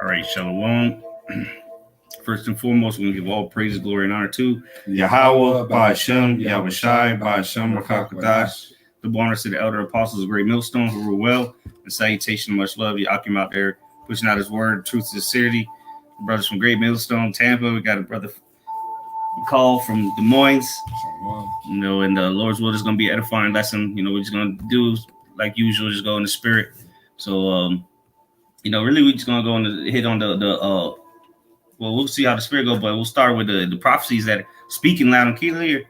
All right, Shalom. First and foremost, we give all praise, glory, and honor to Yahweh, Ba'Shem, Yahweh Shai, Ba'Shem, Rakakadash, the bonus to the elder apostles of Great Millstone who rule well, and salutation, much love. Yakim out there pushing out his word, truth, sincerity. Brothers from Great Millstone, Tampa. We got a brother call from the Moines. And the Lord's will is going to be an edifying lesson. We're just going to do like usual, just go in the spirit. So, really, we're just going to go on hit on well, we'll see how the spirit goes, but we'll start with the prophecies that are speaking loud and clear.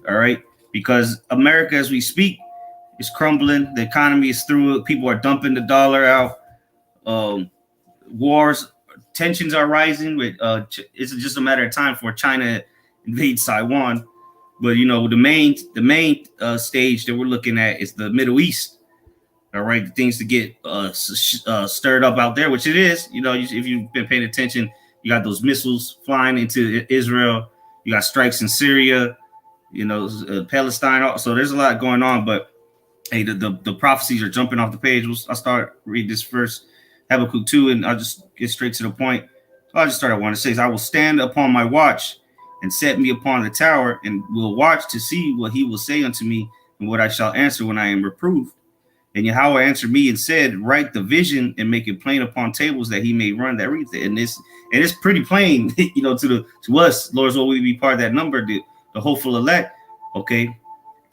All right. Because America, as we speak, is crumbling. The economy is through it. People are dumping the dollar out. Wars, tensions are rising. It's just a matter of time for China invade Taiwan. But the main stage that we're looking at is the Middle East. All right, the things to get stirred up out there, which it is. If you've been paying attention, you got those missiles flying into Israel. You got strikes in Syria. Palestine. So there's a lot going on. But hey, the prophecies are jumping off the page. I'll start read this first, Habakkuk 2, and I'll just get straight to the point. So I'll just start at 1. It says, "I will stand upon my watch and set me upon the tower, and will watch to see what he will say unto me, and what I shall answer when I am reproved. And Yahweh answered me and said, Write the vision and make it plain upon tables, that he may run that reads it." And it's pretty plain, to us. Lord's will we be part of that number, the hopeful elect. Okay,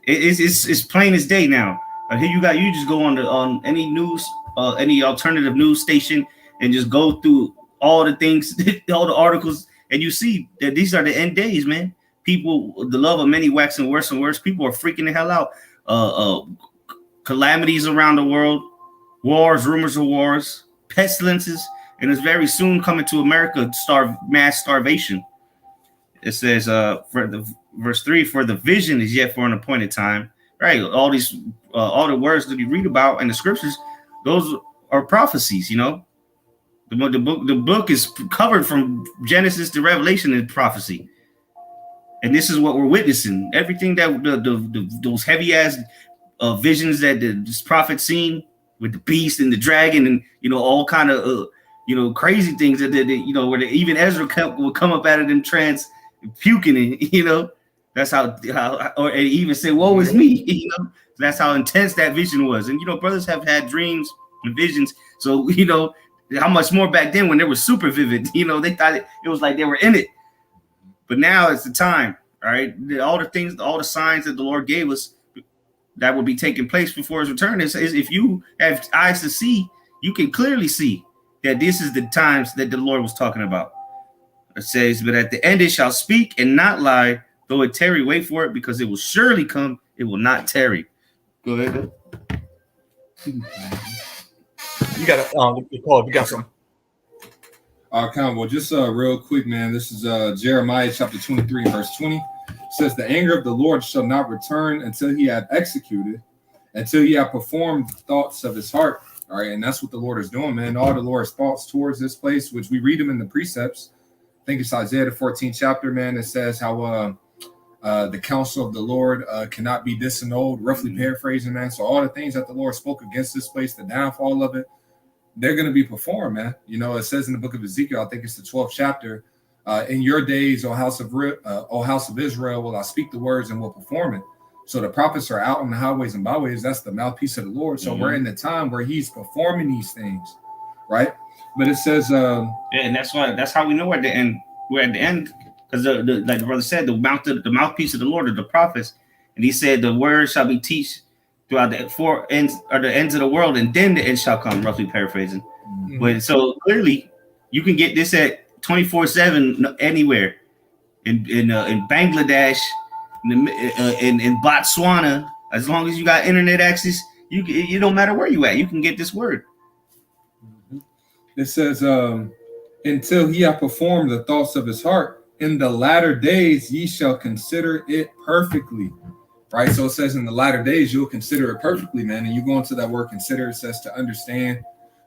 it's plain as day now. Here you just go on any news, any alternative news station, and just go through all the things, all the articles. And you see that these are the end days, man. People, the love of many waxing worse and worse. People are freaking the hell out. Calamities around the world, wars, rumors of wars, pestilences, and it's very soon coming to America, mass starvation. It says, verse 3, "For the vision is yet for an appointed time." Right, all the words that you read about in the scriptures, those are prophecies. The book is covered from Genesis to Revelation in prophecy, and this is what we're witnessing. Everything that those heavy ass visions that this prophet seen with the beast and the dragon, and all kind of crazy things that where even Ezra would come up out of them trance puking, and that's how or even say, "Woe is me," That's how intense that vision was. And brothers have had dreams and visions, so how much more back then when they were super vivid. They thought it was like they were in it. But now it's the time, all right? All the things, all the signs that the Lord gave us that will be taking place before his return is if you have eyes to see, you can clearly see that this is the times that the Lord was talking about. It says, "But at the end it shall speak and not lie, though it tarry, wait for it, because it will surely come, it will not tarry." Go ahead. You got to call if you got some. Well, just real quick, man. This is Jeremiah chapter 23, verse 20. It says, "The anger of the Lord shall not return until he have executed, until he have performed the thoughts of his heart." All right, and that's what the Lord is doing, man. All the Lord's thoughts towards this place, which we read them in the precepts. I think it's Isaiah the 14th chapter, man. It says how the counsel of the Lord cannot be disannulled, roughly paraphrasing, man. So all the things that the Lord spoke against this place, the downfall of it, they're going to be performed, man. It says in the book of Ezekiel, I think it's the 12th chapter, "In your days, O house of Israel, will I speak the words and will perform it." So the prophets are out on the highways and byways. That's the mouthpiece of the Lord. So we're in the time where he's performing these things, right? But it says, and that's how we know we're at the end. We're at the end because like the brother said, the mouthpiece of the Lord are the prophets, and he said the word shall be teached throughout the four ends or the ends of the world, and then the end shall come. Roughly paraphrasing, but so clearly you can get this at 24/7 anywhere in Bangladesh, in Botswana. As long as you got internet access, you don't matter where you at, you can get this word. It says, "Until he have performed the thoughts of his heart, in the latter days ye shall consider it perfectly." Right? So it says in the latter days you'll consider it perfectly, man. And you go into that word "consider," it says to understand.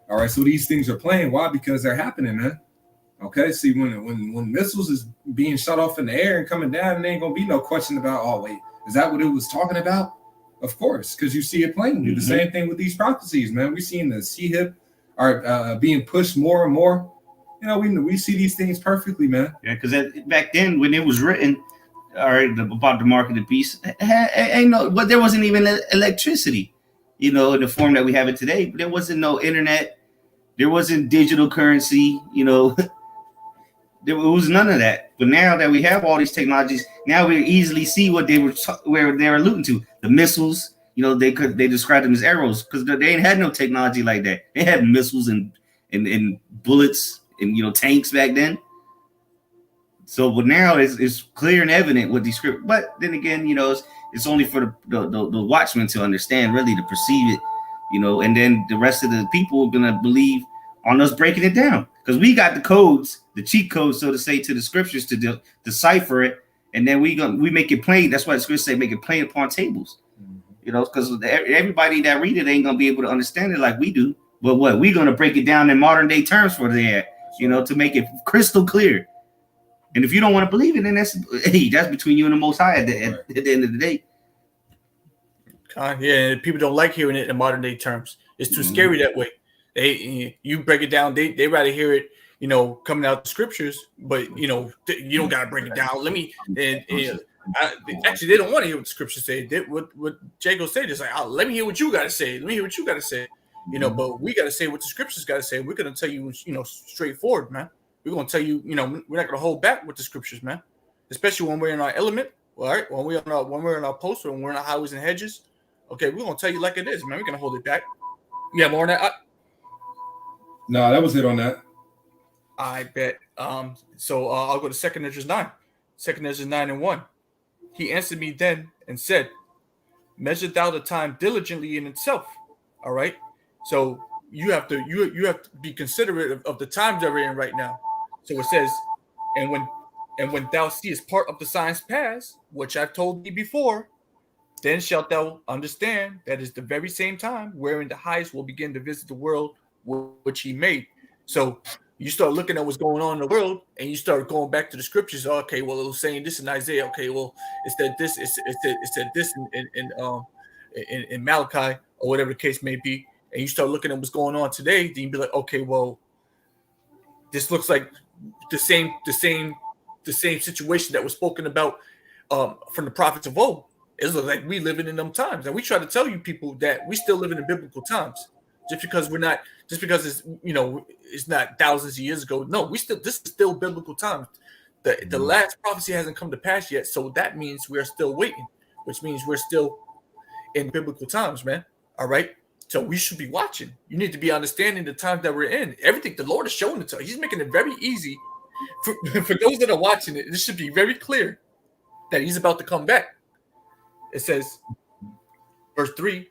All right, so these things are playing. Why? Because they're happening, man. Okay, see, when missiles is being shot off in the air and coming down, there ain't gonna be no question about, oh wait, is that what it was talking about? Of course, because you see it plainly. The same thing with these prophecies, man. We're seeing the sea hip are being pushed more and more we see these things perfectly, man. Yeah, because back then when it was written, all right, about the mark of the beast, ain't no, but there wasn't even electricity, in the form that we have it today. But there wasn't no internet, there wasn't digital currency, there was none of that. But now that we have all these technologies, now we easily see what where they were alluding to. The missiles, they described them as arrows because they ain't had no technology like that. They had missiles and bullets and tanks back then. So, but now it's clear and evident what these script. But then again, it's only for the watchmen to understand, really, to perceive it, and then the rest of the people are gonna believe on us breaking it down because we got the codes, the cheat codes, so to say, to the scriptures to decipher it, and then we make it plain. That's why the scriptures say make it plain upon tables, because everybody that read it ain't gonna be able to understand it like we do. But we're gonna break it down in modern day terms for that, to make it crystal clear. And if you don't want to believe it, then that's between you and the Most High at the end of the day. Yeah, people don't like hearing it in modern day terms. It's too scary that way. You break it down. They rather hear it, coming out the scriptures. But you don't gotta break it down. Actually, they don't want to hear what the scriptures say. What Jago said is like, let me hear what you gotta say. Let me hear what you gotta say. But we gotta say what the scriptures gotta say. We're gonna tell you, straightforward, man. We're going to tell you, we're not going to hold back with the scriptures, man. Especially when we're in our element, all right? When we're in our post, when we're in our highways and hedges, okay, we're going to tell you like it is, man. We're going to hold it back. Yeah, more on that? No, that was it on that. I bet. So I'll go to 2 Ezra 9. 2 Ezra 9:1. He answered me then and said, measure thou the time diligently in itself, all right? So you have to be considerate of the times that we're in right now. So it says, and when thou seest part of the signs pass, which I've told thee before, then shalt thou understand that is the very same time wherein the highest will begin to visit the world which he made. So you start looking at what's going on in the world, and you start going back to the scriptures. Okay, well, it was saying this in Isaiah. Okay, well, it said this. It said this in Malachi, or whatever the case may be. And you start looking at what's going on today, then you be like, okay, well, this looks like the same situation that was spoken about from the prophets of old. It looks like we living in them times, and we try to tell you people that we still living in biblical times. Just because it's not thousands of years ago. No, this is still biblical times. The last prophecy hasn't come to pass yet, so that means we're still waiting, which means we're still in biblical times, man. All right. So we should be watching. You need to be understanding the times that we're in. Everything the Lord is showing it to us. He's making it very easy for those that are watching it. This should be very clear that he's about to come back. It says, verse 3,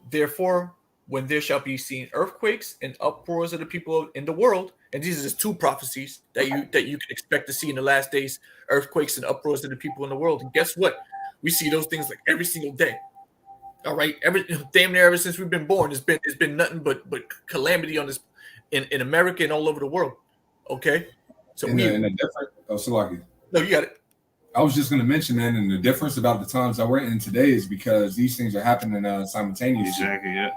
therefore, when there shall be seen earthquakes and uproars of the people in the world, and these are just two prophecies that you can expect to see in the last days, earthquakes and uproars of the people in the world. And guess what? We see those things like every single day. All right, damn near ever since we've been born, it's been nothing but calamity on this in America and all over the world. Okay, so in a different. Oh, Salaki. No, you got it. I was just going to mention, man, and the difference about the times that we're in today is because these things are happening simultaneously. Exactly. Yeah.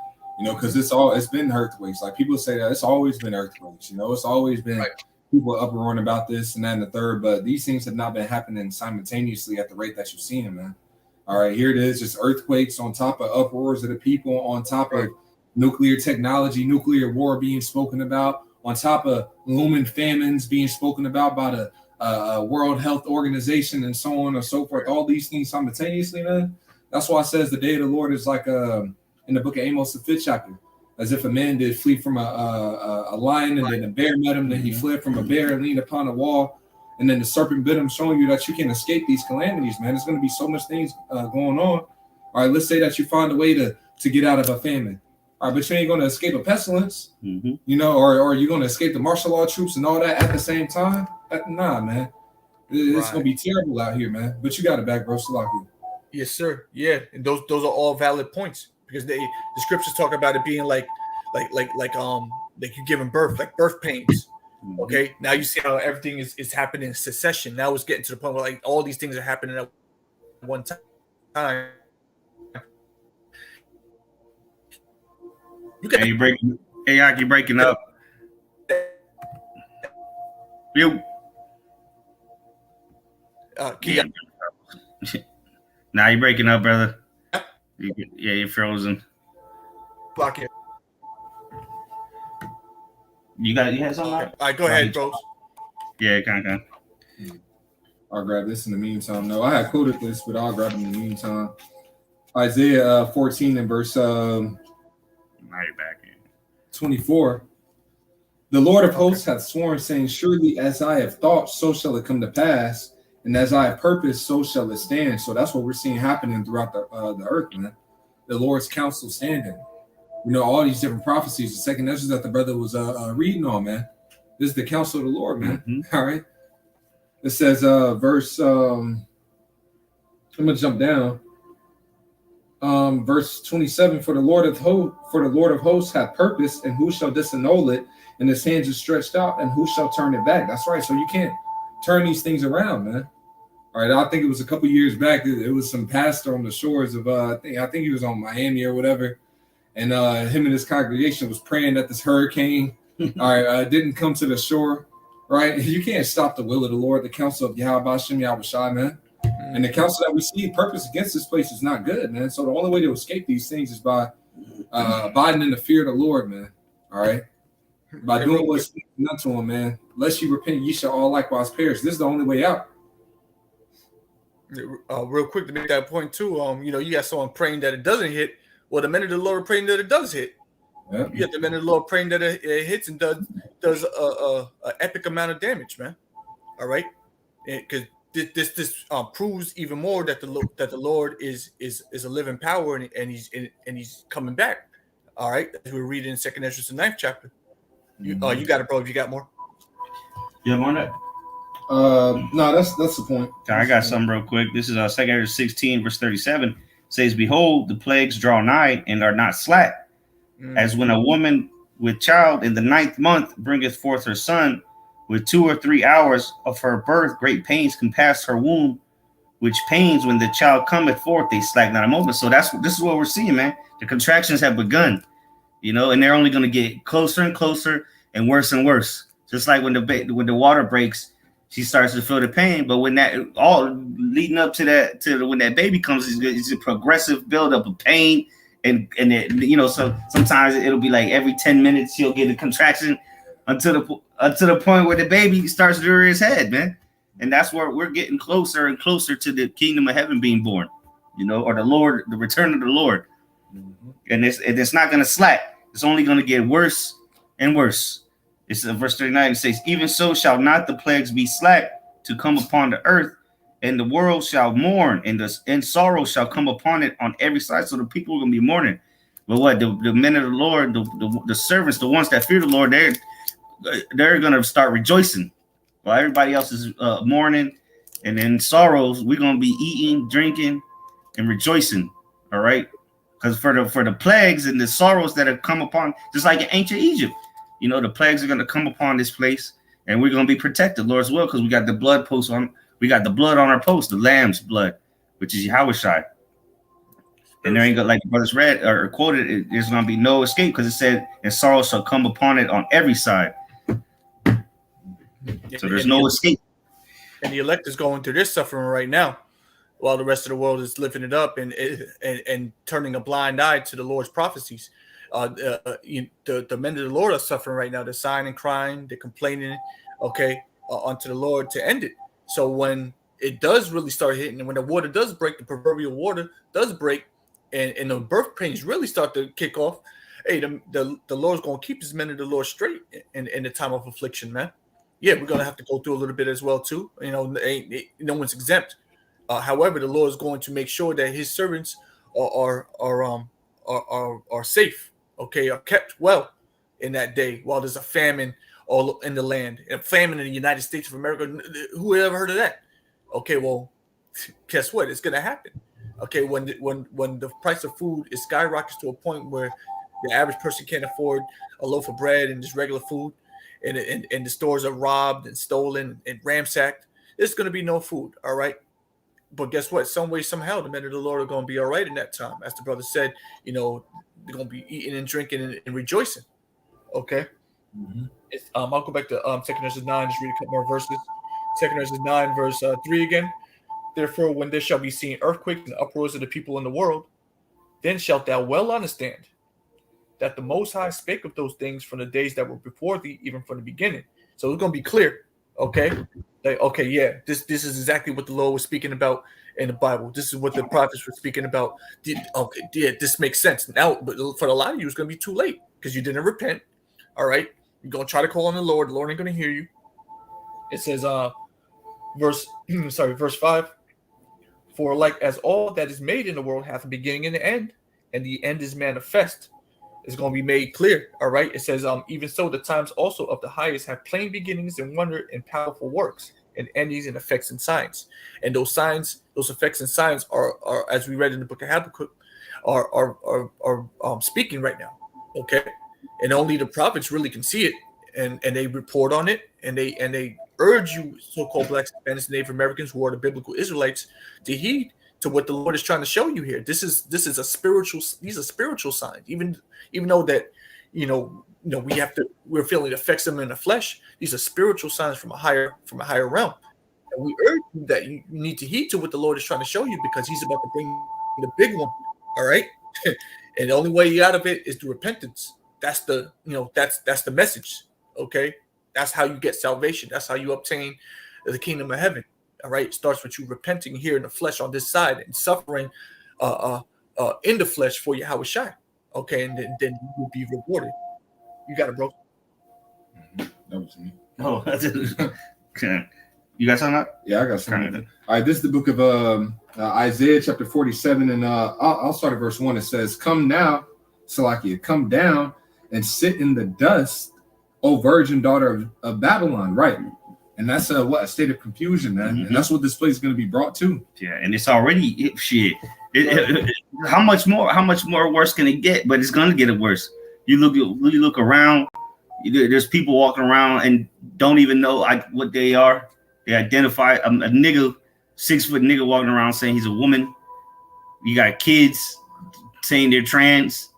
Because it's been earthquakes. Like people say that it's always been earthquakes. It's always been people uproaring about this and that and the third. But these things have not been happening simultaneously at the rate that you're seeing them, man. All right, here it is, just earthquakes on top of uproars of the people, on top of nuclear technology, nuclear war being spoken about, on top of looming famines being spoken about by the World Health Organization and so on and so forth. All these things simultaneously, man. That's why it says the day of the Lord is like in the book of Amos, the 5th chapter, as if a man did flee from a lion and then a bear met him, then he fled from a bear and leaned upon a wall. And then the serpent bit him, showing you that you can escape these calamities, man. There's going to be so much things going on. All right, let's say that you find a way to get out of a famine. All right, but you ain't going to escape a pestilence, or you're going to escape the martial law troops and all that at the same time. Nah, man. It's going to be terrible out here, man. But you got it back, bro. Salaki. Yes, sir. Yeah, and those are all valid points because the scriptures talk about it being like you giving birth, like birth pains. Okay, now you see how everything is happening in succession. Now it's getting to the point where like all these things are happening at one time. You're breaking up. You. Kia. Now you're breaking up, brother. Yeah, you're frozen. Block here. You had something? All right, go ahead, bros. Yeah, kind of. I'll grab this in the meantime. No, I had quoted this, but I'll grab it in the meantime. Isaiah 14 and verse now you're back in 24. The Lord of hosts hath sworn, saying, surely as I have thought, so shall it come to pass, and as I have purposed, so shall it stand. So that's what we're seeing happening throughout the earth, man. The Lord's counsel standing. You know, all these different prophecies, the second message that the brother was reading on, man. This is the counsel of the Lord, man. Mm-hmm. All right. It says, verse, I'm going to jump down. Verse 27, for the Lord of hosts hath purpose, and who shall disannul it? And his hands are stretched out, and who shall turn it back? That's right. So you can't turn these things around, man. All right. I think it was a couple years back. It was some pastor on the shores of, I think he was on Miami or whatever. And him and his congregation was praying that this hurricane, didn't come to the shore. Right. You can't stop the will of the Lord, the counsel of Yahweh Shem Yahweh Shai, man. And the counsel that we see, purpose against this place is not good, man. So the only way to escape these things is by abiding in the fear of the Lord, man. All right. By doing what's done to him, man. Lest you repent, ye shall all likewise perish. This is the only way out. Real quick to make that point too. You got someone praying that it doesn't hit. Well, the men of the Lord are praying that it does hit. Yep. You got the men of the Lord praying that it hits and does a epic amount of damage, man. All right, because this proves even more that the Lord is a living power and he's coming back. All right, as we're reading in 2nd Ezra, the 9th chapter. You got it, bro. If you got more. You have more on that? No, that's the point. I got something real quick. This is 2nd Ezra 16 verse 37. It says, behold, the plagues draw nigh and are not slack. As when a woman with child in the 9th month bringeth forth her son, with 2 or 3 hours of her birth, great pains compass her womb, which pains when the child cometh forth, they slack not a moment. So this is what we're seeing, man. The contractions have begun, and they're only going to get closer and closer and worse and worse. Just like when the water breaks, she starts to feel the pain. But when that all leading up to when that baby comes, it's a progressive buildup of pain. And so sometimes it'll be like every 10 minutes she'll get a contraction until the point where the baby starts to rear his head, man. And that's where we're getting closer and closer to the kingdom of heaven being born, or the Lord, the return of the Lord. Mm-hmm. And it's not going to slack. It's only going to get worse and worse. It's verse 39. It says, even so shall not the plagues be slack to come upon the earth, and the world shall mourn, and sorrow shall come upon it on every side. So the people are going to be mourning. But what the men of the Lord, the servants, the ones that fear the Lord, they're going to start rejoicing. While everybody else is mourning and in sorrows, we're going to be eating, drinking, and rejoicing. All right, because for the plagues and the sorrows that have come upon, just like in ancient Egypt, the plagues are going to come upon this place, and we're going to be protected, Lord's will, because we got the blood post on. We got the blood on our post, the lamb's blood, which is Yahweh Shai. And there ain't gonna, like the brothers read or quoted, there's gonna be no escape, because it said, and sorrow shall come upon it on every side. So there's no escape. And the elect is going through this suffering right now, while the rest of the world is lifting it up and turning a blind eye to the Lord's prophecies. The men of the Lord are suffering right now. They're sighing and crying, they're complaining, unto the Lord to end it. So when it does really start hitting, and when the water does break, the proverbial water does break, and the birth pains really start to kick off, hey, the Lord's going to keep his men of the Lord straight in the time of affliction, man. Yeah, we're going to have to go through a little bit as well, too. No one's exempt. However, the Lord is going to make sure that his servants are safe, are kept well in that day while there's a famine all in the land, a famine in the United States of America. Who ever heard of that? Okay, well, guess what? It's gonna happen. Okay, when the price of food is skyrockets to a point where the average person can't afford a loaf of bread and just regular food, and the stores are robbed and stolen and ransacked, there's gonna be no food. All right. But guess what? Some way, somehow, the men of the Lord are going to be all right in that time. As the brother said, they're going to be eating and drinking and rejoicing. Okay. Mm-hmm. I'll go back to 2nd Ezra 9, just read a couple more verses. 2nd Ezra 9, verse 3 again. Therefore, when there shall be seen earthquakes and uproars of the people in the world, then shalt thou well understand that the Most High spake of those things from the days that were before thee, even from the beginning. So it's going to be clear, okay? Like, okay, yeah, this is exactly what the Lord was speaking about in the Bible. This is what the prophets were speaking about. Okay, yeah, this makes sense. Now, but for a lot of you, it's going to be too late because you didn't repent, all right? You're going to try to call on the Lord. The Lord ain't going to hear you. It says, verse 5, for like as all that is made in the world hath a beginning and an end, and the end is manifest, it's going to be made clear. All right. It says, even so, the times also of the highest have plain beginnings and wonder and powerful works and endings and effects and signs. And those signs, those effects and signs are as we read in the book of Habakkuk, are speaking right now. Okay. And only the prophets really can see it, and they report on it, and they urge you, so-called blacks, Hispanics, Native Americans, who are the biblical Israelites, to heed to what the Lord is trying to show you here. This is a spiritual. These are spiritual signs. Even though that we're feeling the effects of them in the flesh. These are spiritual signs from a higher realm. And we urge you that you need to heed to what the Lord is trying to show you, because He's about to bring the big one. All right, and the only way you out of it is through repentance. That's the that's the message. Okay, that's how you get salvation. That's how you obtain the kingdom of heaven. All right, it starts with you repenting here in the flesh on this side and suffering in the flesh for Yahweh Shai. Okay, and then you will be rewarded. You got it, bro. That was me. Oh, okay. You got something up? Yeah, I got something. All right, this is the book of Isaiah chapter 47, and I'll start at verse 1. It says, "Come now, Salakia, come down and sit in the dust, O virgin daughter of Babylon." Right. And that's a state of confusion, man. Mm-hmm. And that's what this place is going to be brought to. Yeah, and it's already shit. How much more worse can it get? But it's going to get worse. You look around. There's people walking around and don't even know what they are. They identify a nigga, 6-foot nigga walking around saying he's a woman. You got kids saying they're trans.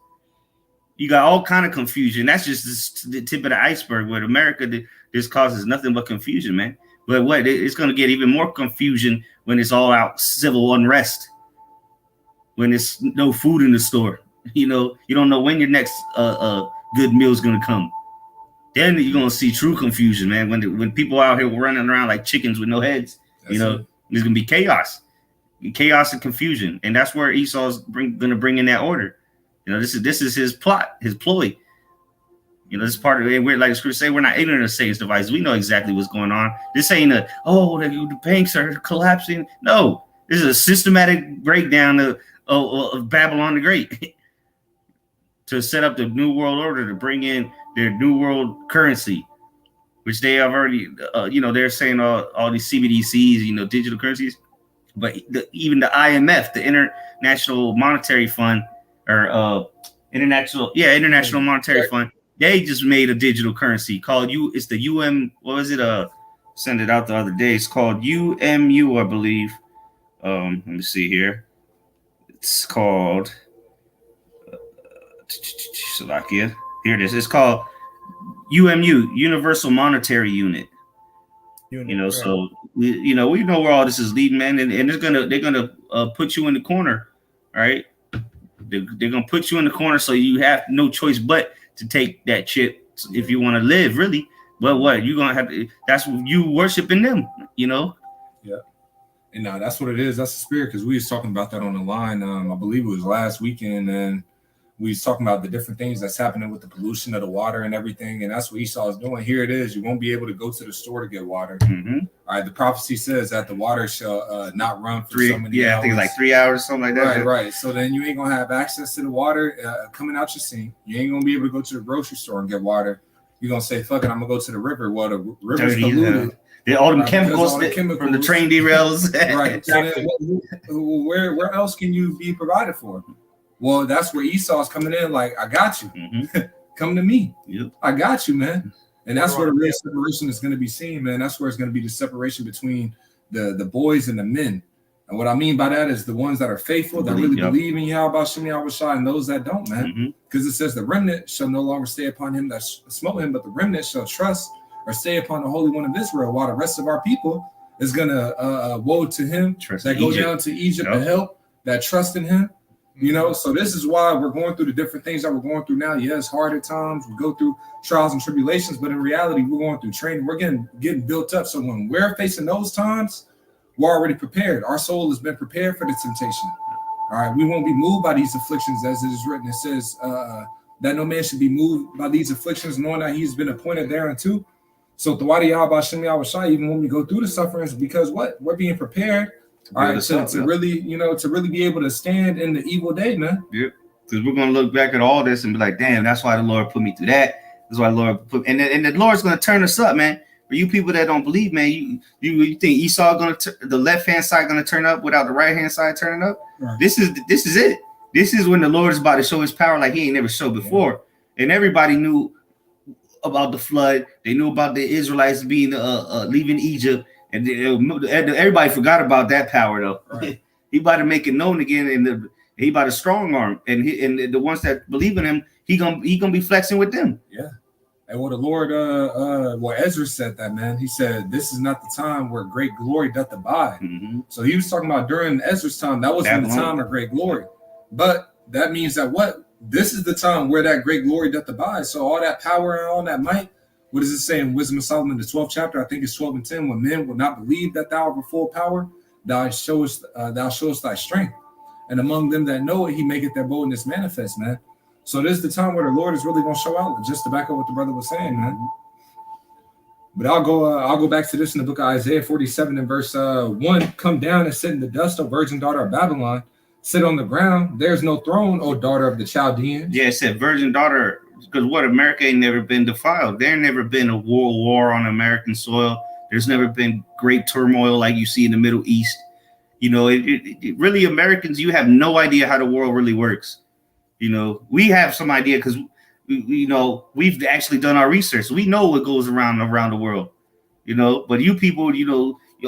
You got all kind of confusion. That's just the tip of the iceberg. With America, this causes nothing but confusion, man. But it's going to get even more confusion when it's all out civil unrest. When there's no food in the store, you don't know when your next good meal is going to come. Then you're going to see true confusion, man. When people out here running around like chickens with no heads, there's going to be chaos and confusion, and that's where Esau's going to bring in that order. This is his plot, his ploy. This is part of it. We're like the scripture say, we're not ignorant of Satan's devices. We know exactly what's going on. This ain't the banks are collapsing. No, this is a systematic breakdown of Babylon the Great to set up the new world order, to bring in their new world currency, which they have already, they're saying all these CBDCs, digital currencies, but even the IMF, the International Monetary Fund, or International Monetary Fund, they just made a digital currency called it's the what was it? Send it out the other day. It's called UMU, I believe. Let me see here. It's called Slovakia. Here it is. It's called UMU, Universal Monetary Unit. Right. So we know where all this is leading, man, and they're gonna put you in the corner, all right? They're gonna put you in the corner, so you have no choice but to take that chip if you want to live, really. But what you're gonna have to? That's you worshiping them, Yeah. And that's what it is. That's the spirit, because we was talking about that on the line. I believe it was last weekend, and we was talking about the different things that's happening with the pollution of the water and everything. And that's what Esau is doing. Here it is. You won't be able to go to the store to get water. Mm-hmm. All right. The prophecy says that the water shall not run for so many hours. I think it's like 3 hours, something like that. Right. So then you ain't going to have access to the water coming out your sink. You ain't going to be able to go to the grocery store and get water. You're going to say, fuck it, I'm going to go to the river. Well, the river's polluted. All the chemicals from the train derails. Right. So then, where else can you be provided for? Well, that's where Esau's coming in. Like, I got you. Mm-hmm. Come to me. Yep. I got you, man. And that's where the real separation is going to be seen, man. That's where it's going to be the separation between the boys and the men. And what I mean by that is the ones that are faithful, that really believe in Yahweh Shem Yahweh Shai, and those that don't, man. Because it says the remnant shall no longer stay upon him that smote him, but the remnant shall trust or stay upon the Holy One of Israel, while the rest of our people is going to woe to him that go down to Egypt to help, that trust in him. You know, so this is why we're going through the different things that we're going through now. Yeah, it's hard at times. We go through trials and tribulations, but in reality, we're going through training. We're getting built up. So when we're facing those times, we're already prepared. Our soul has been prepared for the temptation. All right, we won't be moved by these afflictions, as it is written. It says that no man should be moved by these afflictions, knowing that he's been appointed thereunto. So the Wadi Yahweh Shem Yahweh Shai, even when we go through the sufferings, because what? We're being prepared. All right, to really, to really be able to stand in the evil day, man. Yep. Because we're gonna look back at all this and be like, damn, that's why the Lord put me through that. That's why the Lord put, and the Lord's gonna turn us up, man. For you people that don't believe, man, you think Esau the left hand side gonna turn up without the right hand side turning up? Right. This is it. This is when the Lord is about to show his power like he ain't never showed before. Yeah. And everybody knew about the flood. They knew about the Israelites being leaving Egypt. And everybody forgot about that power, though. Right. He about to make it known again, and he about to strong arm, and the ones that believe in him, he gonna be flexing with them. Yeah. And what the Lord, Ezra said that, man. He said, "This is not the time where great glory doth abide." So he was talking about during Ezra's time. That wasn't the time of great glory, but that means that what? This is the time where that great glory doth abide. So all that power and all that might. What does it say in Wisdom of Solomon, the 12th chapter? I think it's 12 and 10. When men will not believe that thou art of full power, thou showest thy strength. And among them that know it, he maketh their boldness manifest, man. So this is the time where the Lord is really going to show out, just to back up what the brother was saying, man. But I'll go back to this in the book of Isaiah 47 and verse 1. Come down and sit in the dust, O virgin daughter of Babylon. Sit on the ground. There's no throne, O daughter of the Chaldeans. Yeah, it said virgin daughter. Because what, America ain't never been defiled. There never been a war on American soil. There's never been great turmoil like you see in the Middle East. You know, it really, Americans, you have no idea how the world really works. You know, we have some idea because, we've actually done our research. We know what goes around the world, But you people,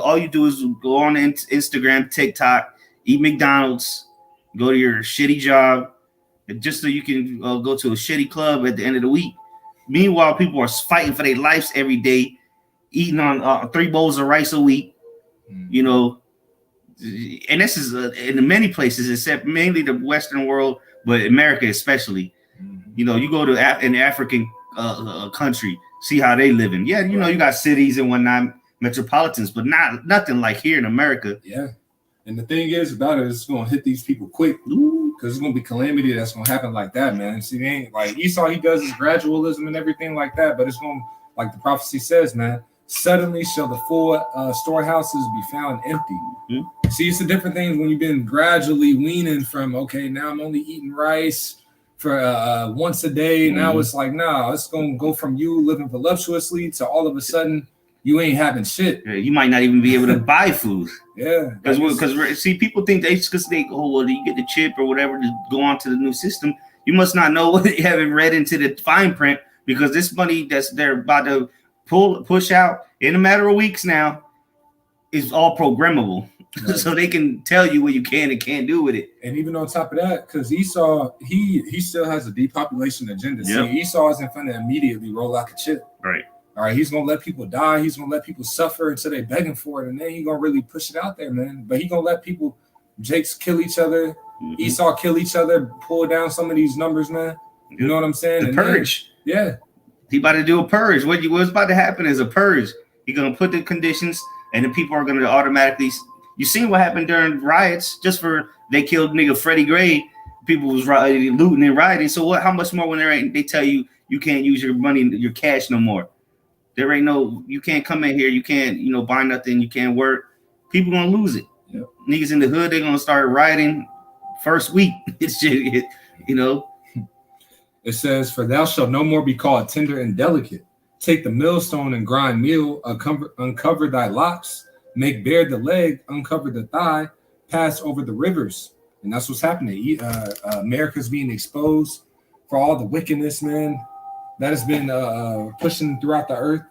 all you do is go on Instagram, TikTok, eat McDonald's, go to your shitty job, just so you can go to a shitty club at the end of the week. Meanwhile, people are fighting for their lives every day, eating on 3 bowls of rice a week, And this is in many places, except mainly the Western world, but America especially. You go to an African country, see how they live in. Yeah, you got cities and whatnot, metropolitans, but nothing like here in America. Yeah. And the thing is about it, it's going to hit these people quick because it's going to be calamity that's going to happen like that, man. See, they ain't like Esau, he does his gradualism and everything like that, but it's going to, like the prophecy says, man, suddenly shall the full storehouses be found empty. See, it's the different things when you've been gradually weaning from, okay, now I'm only eating rice for once a day. Now it's like, it's going to go from you living voluptuously to all of a sudden you ain't having shit. Yeah, you might not even be able to buy food. Yeah, because see, people think because they you get the chip or whatever to go on to the new system. You must not know what they haven't read into the fine print, because this money that's they're about to push out in a matter of weeks now is all programmable. Right. So they can tell you what you can and can't do with it. And even on top of that, because Esau, he still has a depopulation agenda. Yep. See, Esau isn't going to immediately roll out the chip. Right. All right, he's going to let people die. He's going to let people suffer until they begging for it. And then he's going to really push it out there, man. But he's going to let people, Jakes kill each other, Esau kill each other, pull down some of these numbers, man. You know what I'm saying? The purge. Yeah. He about to do a purge. What's about to happen is a purge. He's going to put the conditions, and then people are going to automatically. You seen what happened during riots? Just for they killed nigga Freddie Gray. People was looting and rioting. So what? How much more when they tell you can't use your money, your cash no more? There ain't you can't come in here. You can't, buy nothing. You can't work. People gonna lose it. Yep. Niggas in the hood, they're gonna start rioting first week. It's just, It says, "For thou shalt no more be called tender and delicate. Take the millstone and grind meal. Uncover thy locks. Make bare the leg. Uncover the thigh. Pass over the rivers." And that's what's happening. America's being exposed for all the wickedness, man, that has been pushing throughout the earth.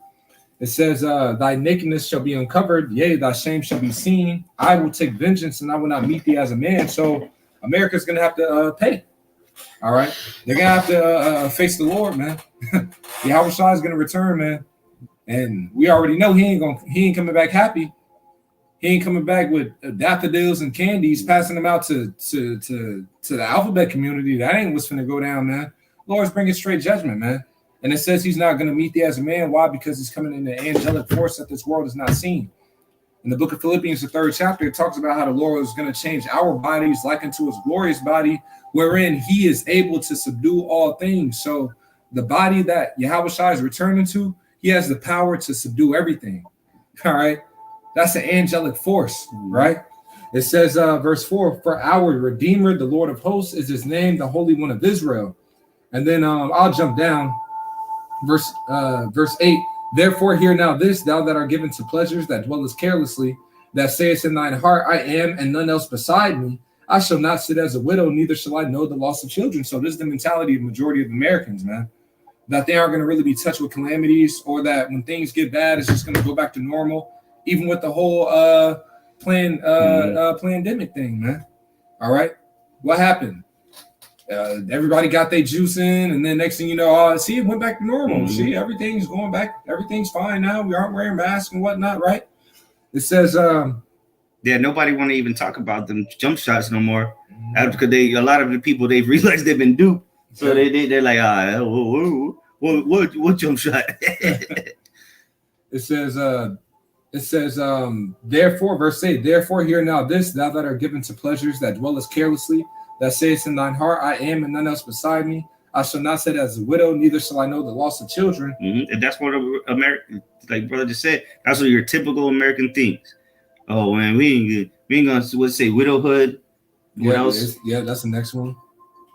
It says, thy nakedness shall be uncovered, yea, thy shame shall be seen. I will take vengeance, and I will not meet thee as a man. So America's gonna have to pay. All right, they're gonna have to face the Lord, man. Yahweh Shai is gonna return, man, and we already know he ain't coming back happy. He ain't coming back with daffodils and candies, passing them out to the alphabet community. That ain't what's gonna go down, man. Lord's bringing straight judgment, man. And it says he's not going to meet thee as a man. Why? Because he's coming in the angelic force that this world has not seen. In the book of Philippians, the 3rd chapter, it talks about how the Lord is going to change our bodies like unto his glorious body, wherein he is able to subdue all things. So the body that Yahweh Shai is returning to, he has the power to subdue everything. All right. That's the angelic force, right? It says, verse 4, for our Redeemer, the Lord of hosts, is his name, the Holy One of Israel. And then I'll jump down. Verse 8, therefore hear now this, thou that art given to pleasures, that dwellest carelessly, that sayest in thine heart, I am, and none else beside me. I shall not sit as a widow, neither shall I know the loss of children. So this is the mentality of the majority of Americans, man, that they aren't going to really be touched with calamities, or that when things get bad, it's just going to go back to normal, even with the whole pandemic thing, man. All right, what happened? Everybody got their juice in, and then next thing you know, see, it went back to normal. See, everything's going back. Everything's fine now. We aren't wearing masks and whatnot, right? It says, nobody want to even talk about them jump shots no more, because a lot of the people, they've realized they've been duped, so they're like, what jump shot? It says, therefore, verse 8, therefore hear now this, thou that art given to pleasures, that dwellest carelessly, that sayest in thine heart, I am, and none else beside me. I shall not sit as a widow, neither shall I know the loss of children. And that's what American, like brother just said, that's what your typical American thinks. Oh man, we ain't gonna say widowhood. What else? Yeah, that's the next one.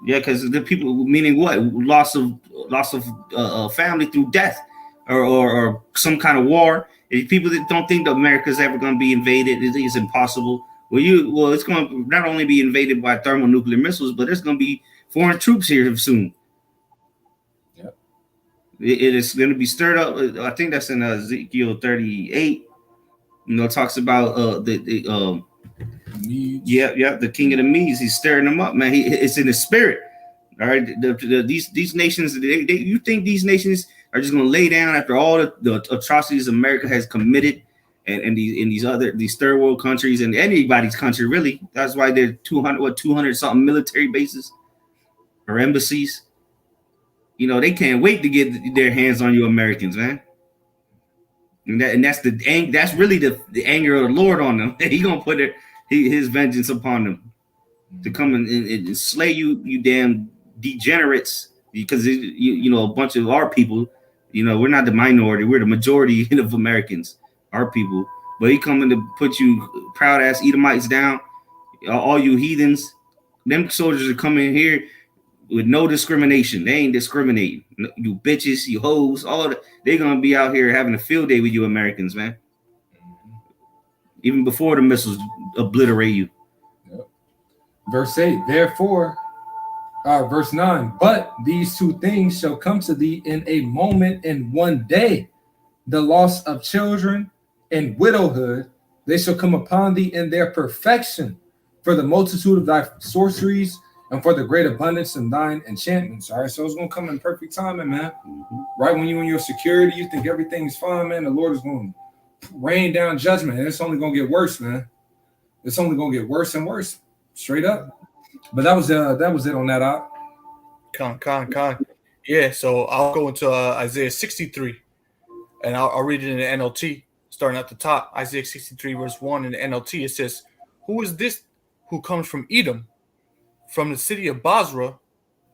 Yeah, because the people, meaning what? Loss of family through death, or some kind of war. If people that don't think that America's ever going to be invaded, it's impossible. Well, it's going to not only be invaded by thermonuclear missiles, but there's going to be foreign troops here soon. Yep. It is going to be stirred up. I think that's in Ezekiel 38. Talks about the king of the Medes. He's stirring them up, man. It's in the spirit. All right, these nations. You think these nations are just going to lay down after all the atrocities America has committed? And these third world countries, and anybody's country really. That's why they're 200 something military bases or embassies. They can't wait to get their hands on you Americans, man. And that's really the anger of the Lord on them. He gonna put his vengeance upon them to come and slay you damn degenerates, because a bunch of our people. We're not the minority, we're the majority of Americans. Our people, but he coming to put you proud ass Edomites down, all you heathens. Them soldiers are coming here with no discrimination. They ain't discriminating. You bitches, you hoes, all that. They're gonna be out here having a field day with you Americans, man. Even before the missiles obliterate you. Yep. Verse 8, therefore, verse 9, but these two things shall come to thee in a moment, in one day, the loss of children and widowhood, they shall come upon thee in their perfection, for the multitude of thy sorceries and for the great abundance of thine enchantments. All right, so it's gonna come in perfect timing, man. Right when you're in your security, you think everything's fine, man. The Lord is going to rain down judgment, and it's only gonna get worse, man. It's only gonna get worse and worse, straight up. But that was it on that out. Con. Yeah, so I'll go into Isaiah 63, and I'll read it in the NLT. Starting at the top, Isaiah 63 verse 1 in the NLT, it says, who is this who comes from Edom, from the city of Basra,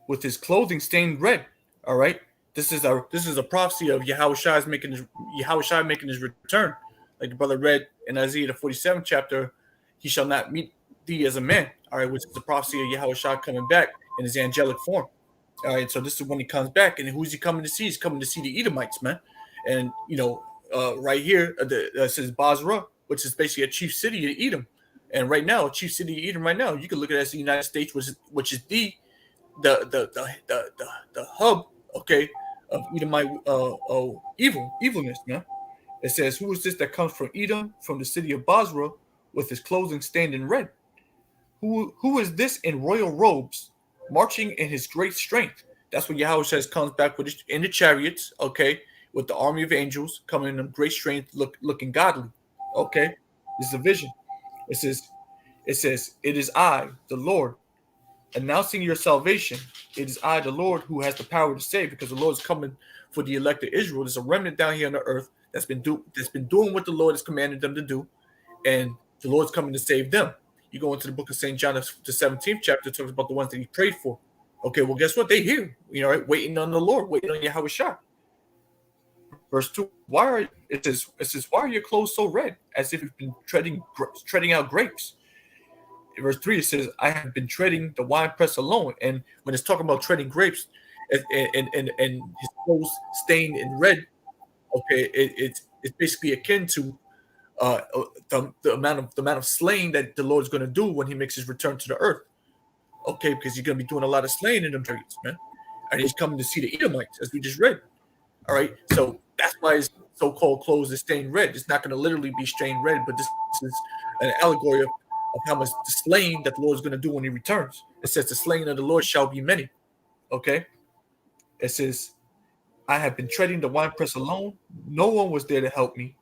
with his clothing stained red? All right, this is a prophecy of Yahweh Shai making his return, like the brother read in Isaiah the 47th chapter. He shall not meet thee as a man. All right, which is the prophecy of Yahweh Shai coming back in his angelic form. All right, so this is when he comes back, and who's he coming to see? He's coming to see the Edomites, man. And right here, it says Basra, which is basically a chief city in Edom. And right now, a chief city in Edom right now, you can look at it as the United States, which is the hub, okay, of Edomite evilness, man. It says, "Who is this that comes from Edom, from the city of Basra, with his clothing stained in red? Who is this in royal robes, marching in his great strength?" That's what Yahweh says comes back with in the chariots, okay, with the army of angels coming in great strength, looking godly. Okay, this is a vision. It says, "It is I, the Lord, announcing your salvation. It is I, the Lord, who has the power to save," because the Lord is coming for the elect of Israel. There's a remnant down here on the earth that's been doing what the Lord has commanded them to do, and the Lord's coming to save them. You go into the book of St. John, the 17th chapter, talks about the ones that he prayed for. Okay, well, guess what? They here, right? Waiting on the Lord, waiting on Yahweh Shah. Verse 2, it says, "Why are your clothes so red, as if you've been treading out grapes?" In verse 3, it says, "I have been treading the winepress alone." And when it's talking about treading grapes and his clothes stained in red, okay, it's basically akin to the amount of slaying that the Lord's going to do when he makes his return to the earth. Okay, because he's going to be doing a lot of slaying in them periods, man. And he's coming to see the Edomites, as we just read. All right, so that's why his so-called clothes is stained red. It's not going to literally be stained red, but this is an allegory of how much the slaying that the Lord is going to do when he returns. It says, "The slaying of the Lord shall be many." Okay, it says, "I have been treading the winepress alone. No one was there to help me.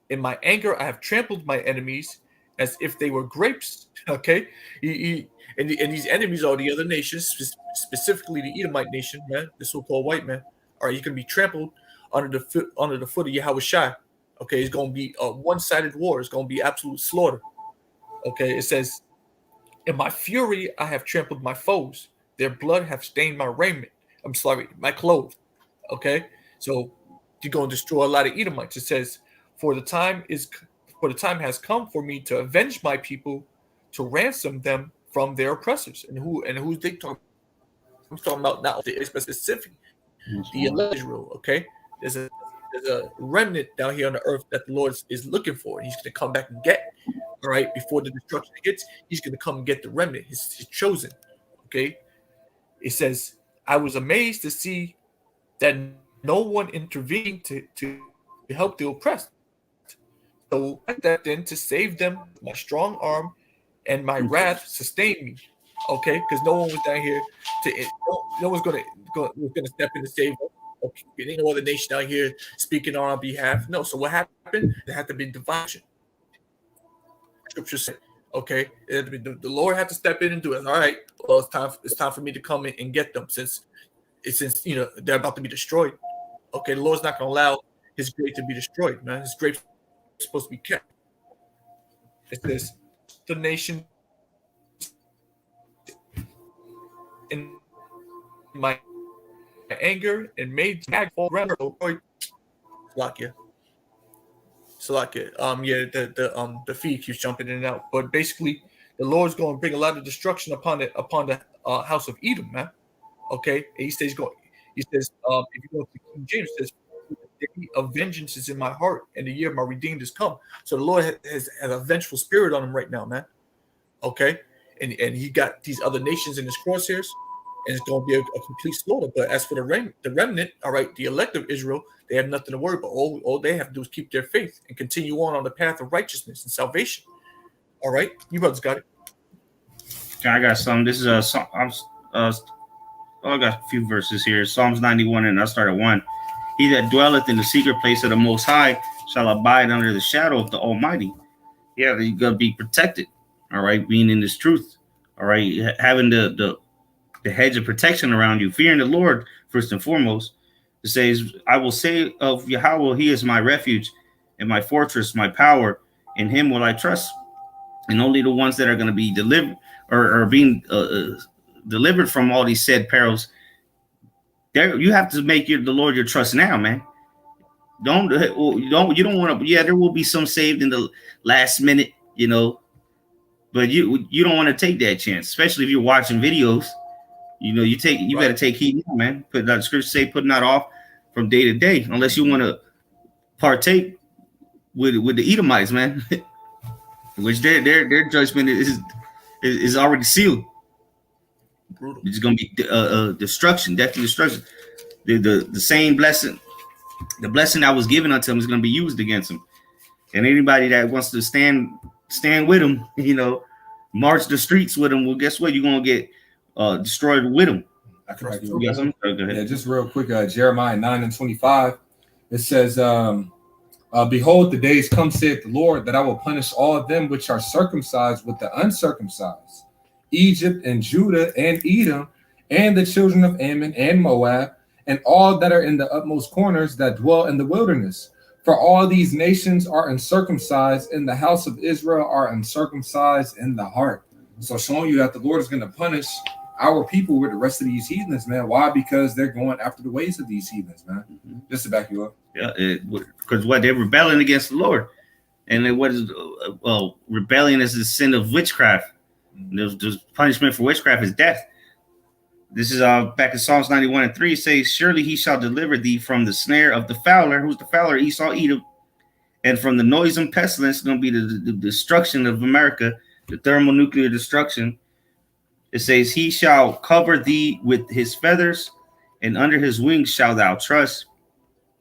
In my anger, I have trampled my enemies as if they were grapes." Okay, and these enemies are the other nations, specifically the Edomite nation, man, the so-called white man. All right, he's going to be trampled under the foot of Yahweh Shai. Okay, it's going to be a one-sided war. It's going to be absolute slaughter. Okay, it says, "In my fury, I have trampled my foes. Their blood have stained my raiment. My clothes." Okay, so you're going to destroy a lot of Edomites. It says, For the time has come for me to avenge my people, to ransom them from their oppressors." And who's they talking? I'm talking about not the specific, the elect Israel. Okay, there's a remnant down here on the earth that the Lord is looking for, and he's going to come back and get. All right, before the destruction hits, he's going to come and get the remnant, his chosen. Okay, it says, "I was amazed to see that no one intervened to help the oppressed. So I stepped in to save them. My strong arm and my wrath sustained me." Okay, because no one was down here no one's gonna step in to save them. Okay, there ain't no other nation out here speaking on our behalf. No. So what happened? There had to be divine. Scripture said, okay, the Lord had to step in and do it. All right, well, it's time for me to come in and get them, since they're about to be destroyed. Okay, the Lord's not going to allow his grape to be destroyed, man. His grape is supposed to be kept. It says, "The nation in my anger and made Mag fall around her." Salakia. The feed keeps jumping in and out, but basically, the Lord's going to bring a lot of destruction upon the house of Edom, man. Okay, and he says, if you go to King James, it says, "The day of vengeance is in my heart, and the year of my redeemed is come." So the Lord has a vengeful spirit on him right now, man. Okay, and he got these other nations in his crosshairs, and it's going to be a complete slaughter. But as for the remnant, all right, the elect of Israel, they have nothing to worry about. All they have to do is keep their faith and continue on the path of righteousness and salvation. All right, you brothers got it. I got some. This is I got a few verses here. Psalms 91, and I start at 1. "He that dwelleth in the secret place of the Most High shall abide under the shadow of the Almighty." Yeah, you're gonna be protected. All right, being in this truth. All right, having the hedge of protection around you, fearing the Lord first and foremost. It says, "I will say of Yahweh, He is my refuge and my fortress, my power. In Him will I trust." And only the ones that are going to be delivered or being delivered from all these said perils, there you have to make the Lord your trust now, man. You don't want to. Yeah, there will be some saved in the last minute, but you don't want to take that chance, especially if you're watching videos. You better take heed now, man. Put that scripture say, putting that off from day to day, unless you want to partake with the Edomites, man, which their judgment is already sealed. Brutal. It's gonna be destruction, definitely destruction. The same blessing The blessing that was given unto him is going to be used against him. And anybody that wants to stand with him, march the streets with him, well, guess what? You're going to get destroyed with him. You got something? Go ahead. Yeah, just real quick, Jeremiah 9:25. It says, behold, the days come, saith the Lord, that I will punish all of them which are circumcised with the uncircumcised, Egypt and Judah and Edom, and the children of Ammon and Moab, and all that are in the utmost corners that dwell in the wilderness. For all these nations are uncircumcised, and the house of Israel are uncircumcised in the heart. So showing you that the Lord is going to punish our people with the rest of these heathens, man. Why? Because they're going after the ways of these heathens, man. Just to back you up. Yeah, because they're rebelling against the Lord. And what is rebellion is the sin of witchcraft. The punishment for witchcraft is death. This is back in Psalms 91:3. It says, surely he shall deliver thee from the snare of the fowler. Who's the fowler? Esau, Edom. And from the noisome pestilence, going to be the destruction of America, the thermonuclear destruction. It says, he shall cover thee with his feathers, and under his wings shalt thou trust.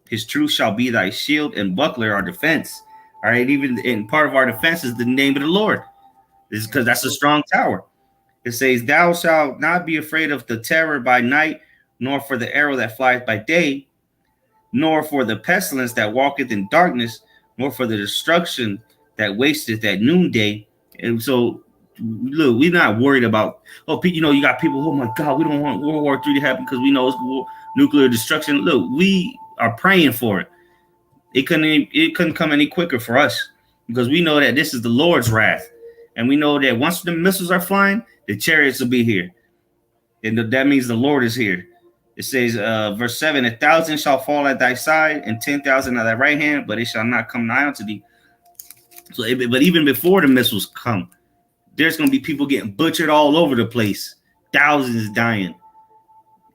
His truth shall be thy shield and buckler, our defense. All right, even in part of our defense is the name of the Lord. This is because that's a strong tower. It says, thou shalt not be afraid of the terror by night, nor for the arrow that flieth by day, nor for the pestilence that walketh in darkness, nor for the destruction that wasteth at noonday. And so, look, we're not worried about, you got people, oh my God, we don't want World War III to happen because we know it's nuclear destruction. Look, we are praying for it. It couldn't come any quicker for us because we know that this is the Lord's wrath. And we know that once the missiles are flying, the chariots will be here. And that means the Lord is here. It says, verse 7, 1,000 shall fall at thy side and 10,000 at thy right hand, but it shall not come nigh unto thee. So, but even before the missiles come, there's going to be people getting butchered all over the place. Thousands dying.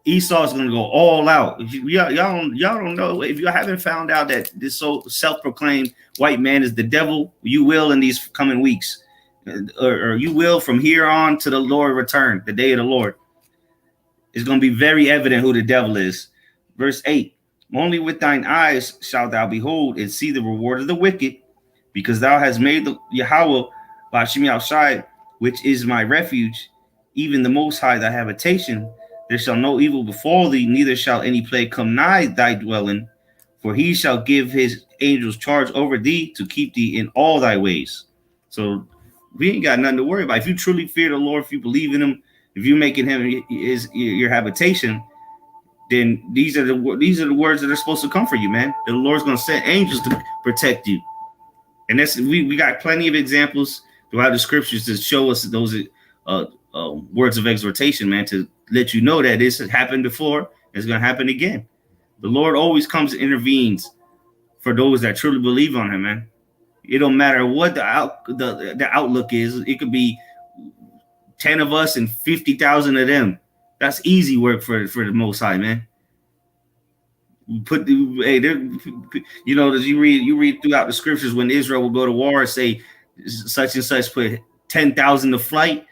Esau's going to go all out. Y'all don't know. If you haven't found out that this so self-proclaimed white man is the devil, you will in these coming weeks. Or you will from here on to the Lord return, the day of the Lord. It's going to be very evident who the devil is. Verse 8, only with thine eyes shalt thou behold and see the reward of the wicked, because thou hast made the Yahweh, Bashim Yahshai, which is my refuge, even the Most High thy habitation. There shall no evil befall thee, neither shall any plague come nigh thy dwelling, for he shall give his angels charge over thee to keep thee in all thy ways. So we ain't got nothing to worry about. If you truly fear the Lord, if you believe in him, if you're making him your habitation, then these are the words that are supposed to come for you, man. The Lord's going to send angels to protect you. And that's we got plenty of examples throughout the scriptures to show us those words of exhortation, man, to let you know that this has happened before. It's going to happen again. The Lord always comes and intervenes for those that truly believe on him, man. It don't matter what the outlook is. It could be 10 of us and 50,000 of them. That's easy work for the Most High, man. You read throughout the scriptures when Israel will go to war and say such and such put 10,000 to flight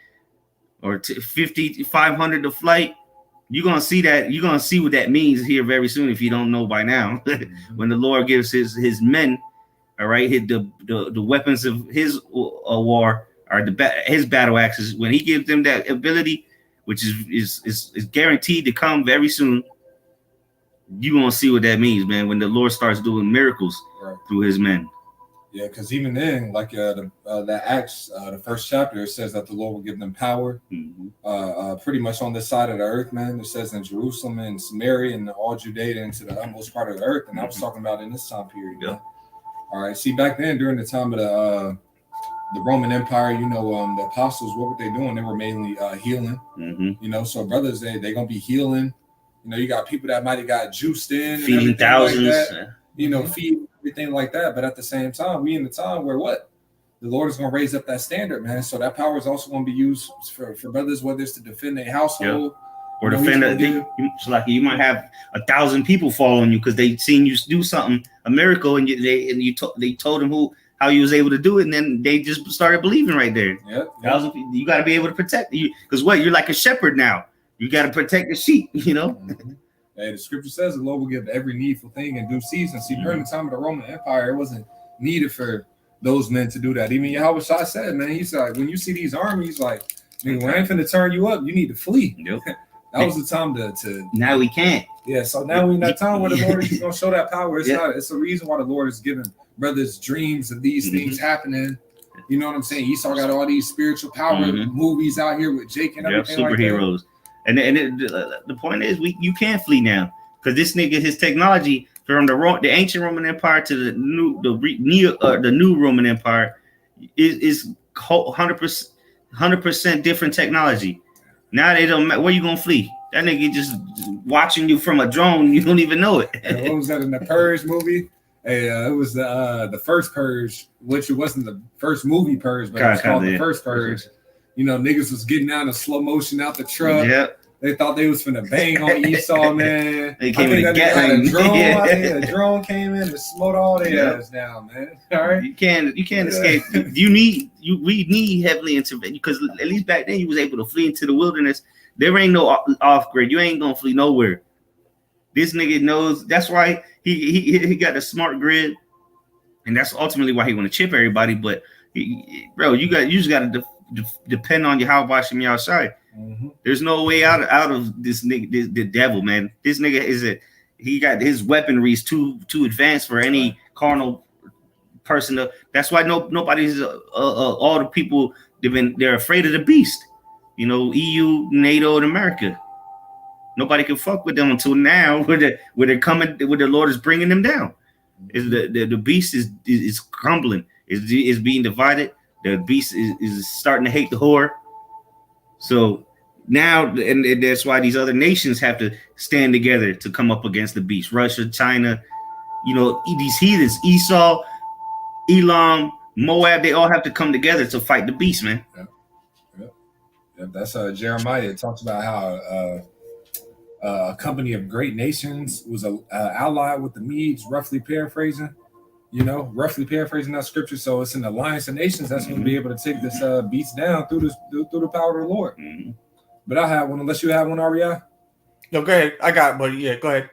or 500 to flight. You're gonna see that. You're gonna see what that means here very soon if you don't know by now. When the Lord gives his men, all right, the weapons of his war are his battle axes. When he gives them that ability, which is guaranteed to come very soon, you're gonna see what that means, man. When the Lord starts doing miracles through his men. Yeah, because even then, like that Acts, the first chapter, it says that the Lord will give them power, pretty much on this side of the earth, man. It says in Jerusalem and Samaria and all Judea into the utmost part of the earth, and I was talking about in this time period. Yeah. All right. See, back then, during the time of the Roman Empire, the apostles, what were they doing? They were mainly healing. So brothers, they gonna be healing. You got people that might have got juiced in, feeding thousands, like that, feed everything like that. But at the same time, we in the time where the Lord is going to raise up that standard, man. So that power is also going to be used for brothers, whether it's to defend their household or defend you might have 1,000 people following you because they seen you do something, a miracle, and they told them how you was able to do it, and then they just started believing right there. You got to be able to protect you because you're like a shepherd now. You got to protect the sheep, Hey, the scripture says the Lord will give every needful thing in due season. See, during the time of the Roman Empire, it wasn't needed for those men to do that. Even Yahweh Shai said, man, he's like, when you see these armies, like, nigga, when I ain't finna turn you up, you need to flee. Yep. That was the time to. Now we can't. Yeah, so now we're in that time where the Lord is going to show that power. It's Yeah. not. It's a reason why the Lord is giving brothers dreams of these things happening. You know what I'm saying? Esau got all these spiritual power movies out here with Jake and everything superheroes. like that. And the point is, you can't flee now because this nigga, his technology from the ancient Roman Empire to the new Roman Empire is 100% different technology. Now they don't matter where you gonna flee. That nigga just watching you from a drone. You don't even know it. And what was that in the Purge movie? Hey, it was the first Purge, which it wasn't the first movie Purge, but it was called the first Purge. You know, niggas was getting down in slow motion out the truck. Yep. They thought they was finna bang on Esau, man. They came in a drone. I think a drone came in and smote all their ass down, man. All right. You can't escape. We need heavily intervention because at least back then you was able to flee into the wilderness. There ain't no off grid. You ain't gonna flee nowhere. This nigga knows. That's why he got a smart grid, and that's ultimately why he want to chip everybody. But bro, you just got to depend on your Yahweh Shem Yahushai. There's no way out of this nigga, the devil, man. This nigga he got his weaponry too advanced for any carnal person. That's why nobody's all the people they're afraid of the beast. You know, EU, NATO, and America. Nobody can fuck with them until now, where they're coming, where the Lord is bringing them down. Is the beast is crumbling, is being divided. The beast is starting to hate the whore. So now, and that's why these other nations have to stand together to come up against the beast. Russia, China, you know, these heathens, Esau, Elam, Moab, they all have to come together to fight the beast, man. Yeah, that's Jeremiah. It talks about how a company of great nations was allied with the Medes, roughly paraphrasing that scripture. So it's an alliance of nations that's going to be able to take this beast down through the power of the Lord. But I have one, unless you have one, Ariah. No, go ahead. I got it, buddy. Yeah, go ahead.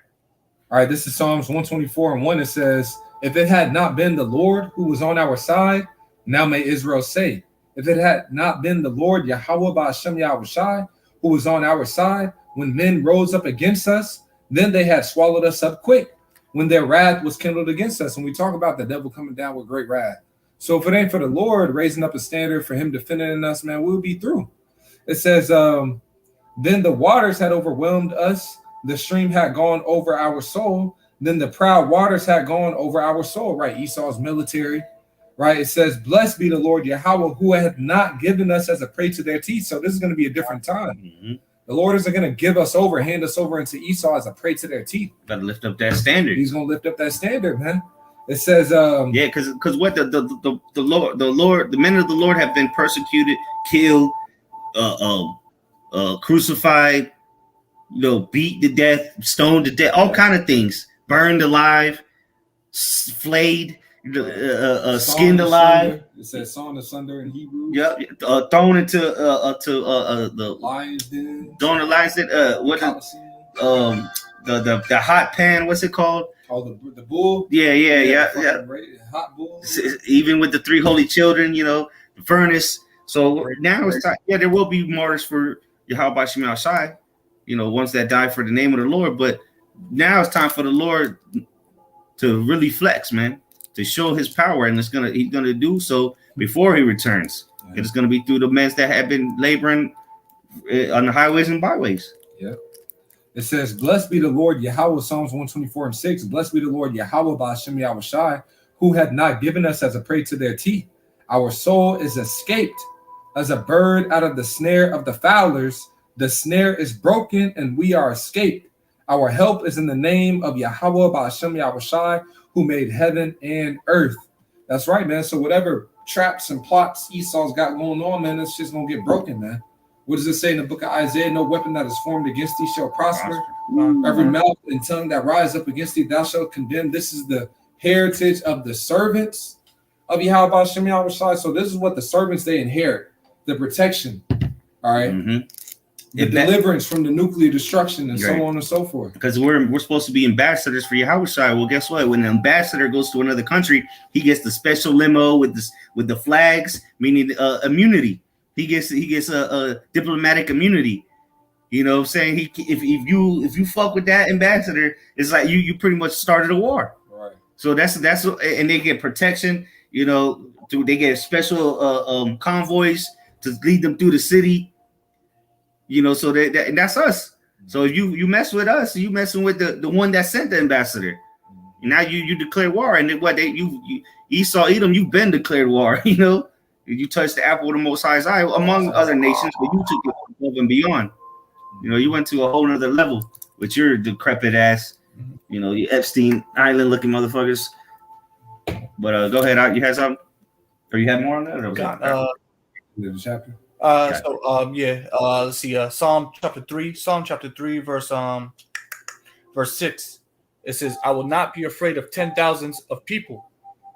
All right, this is Psalms 124:1. It says, "If it had not been the Lord who was on our side, now may Israel say, if it had not been the Lord Yahweh Ba'ashem Yahushai who was on our side, when men rose up against us, then they had swallowed us up quick, when their wrath was kindled against us." And we talk about the devil coming down with great wrath. So if it ain't for the Lord raising up a standard for him defending us, man, we'll be through. It says, then the waters had overwhelmed us, the stream had gone over our soul, then the proud waters had gone over our soul, right? Esau's military, right? It says, blessed be the Lord Yahweh, who had not given us as a prey to their teeth. So this is going to be a different time. The Lord isn't going to give us over, hand us over into Esau as a prey to their teeth. Got to lift up that standard. He's going to lift up that standard, man. It says, because what the Lord, the men of the Lord have been persecuted, killed, crucified, you know, beat to death, stoned to death, all kind of things, burned alive, flayed, skinned alive. It says sawn asunder in Hebrew. Yep, thrown into the lion's den. Thrown the lion's den. What the hot pan? What's it called? Oh, the bull. Yeah. Hot bull. Even with the three holy children, you know, the furnace. So now it's time. Yeah, there will be martyrs for Yahweh Shem Yahushai, you know, ones that die for the name of the Lord. But now it's time for the Lord to really flex, man, to show his power, and he's gonna do so before he returns. Yeah. It's gonna be through the men that have been laboring on the highways and byways. Yeah. It says, blessed be the Lord Yahweh, Psalms 124:6. Blessed be the Lord Yahweh Ba'ashem Yahushai, who had not given us as a prey to their teeth. Our soul is escaped as a bird out of the snare of the fowlers. The snare is broken and we are escaped. Our help is in the name of Yahweh Ba'ashem Yahushai, who made heaven and earth. That's right, man. So whatever traps and plots Esau's got going on, man, it's just going to get broken, man. What does it say in the book of Isaiah? No weapon that is formed against thee shall prosper. Every mouth and tongue that rise up against thee, thou shalt condemn. This is the heritage of the servants of Yahweh Ba'ashem Yahushai. So this is what the servants, they inherit, the protection. All right. the deliverance from the nuclear destruction and so on and so forth. Because we're supposed to be ambassadors for Yahweh Shai. Well, guess what? When the ambassador goes to another country, he gets the special limo with the flags, meaning immunity. He gets a diplomatic immunity. You know what I'm saying? If you fuck with that ambassador, it's like you pretty much started a war. Right. So that's and they get protection. You know, they get special convoys to lead them through the city. You know, so and that's us. So if you mess with us, you messing with the one that sent the ambassador. Now you declare war, and what you Esau Edom, you've been declared war. You know, you touched the apple of the Most High's eye among other nations, but you took it above and beyond. You know, you went to a whole nother level with your decrepit ass. You know, you Epstein Island looking motherfuckers. But go ahead, you had something, or you had more on that? Or was The chapter. Let's see. Psalm chapter 3, verse 6. It says, "I will not be afraid of 10,000s of people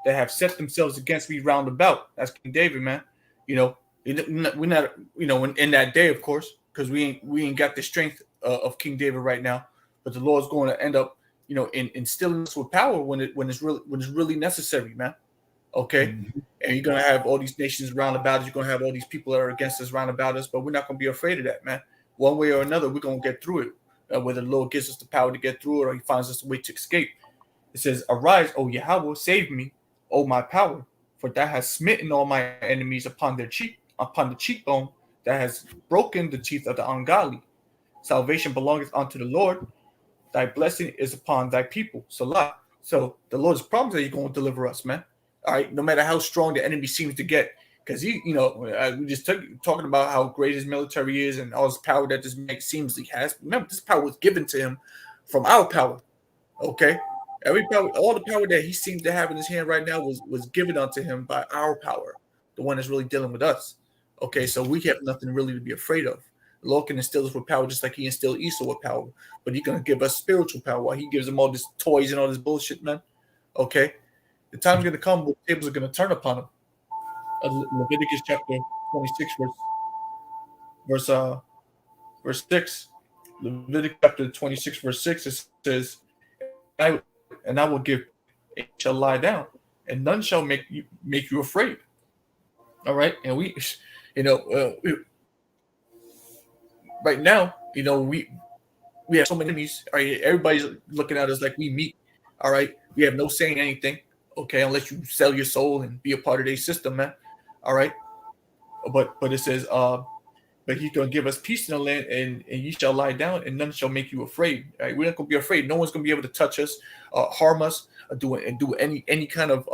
that have set themselves against me round about." That's King David, man. You know, we're not, you know, in that day, of course, because we ain't got the strength of King David right now. But the Lord's going to end up, you know, instilling us with power when it's really necessary, man. Okay. Mm-hmm. And you're gonna have all these nations round about us. You're gonna have all these people that are against us round about us, but we're not gonna be afraid of that, man. One way or another, we're gonna get through it. Whether the Lord gives us the power to get through it, or He finds us a way to escape. It says, "Arise, O Yahweh, save me, O my power, for Thou hast smitten all my enemies upon the cheekbone, that has broken the teeth of the ungodly. Salvation belongeth unto the Lord. Thy blessing is upon Thy people." Salah. So the Lord's promised that He's going to deliver us, man. All right, no matter how strong the enemy seems to get, because we just talking about how great his military is and all his power that this man seems he has. Remember, this power was given to him from our power. Okay, every power, all the power that he seems to have in his hand right now was given unto him by our power, the one that's really dealing with us. Okay, so we have nothing really to be afraid of. The Lord can instill us with power just like He instilled Esau with power, but He's gonna give us spiritual power while He gives them all this toys and all this bullshit, man. Okay. The time's going to come where the tables are going to turn upon him. Leviticus chapter 26, verse 6. Leviticus chapter 26, verse 6, it says, "And I will give, it shall lie down, and none shall make you afraid." All right, and we, right now, we have so many enemies. All right, everybody's looking at us like we meat. All right, we have no saying anything. Okay, unless you sell your soul and be a part of their system, man. All right, but it says, but He's gonna give us peace in the land, and ye shall lie down, and none shall make you afraid. All right, we're not gonna be afraid. No one's gonna be able to touch us, harm us, do any kind of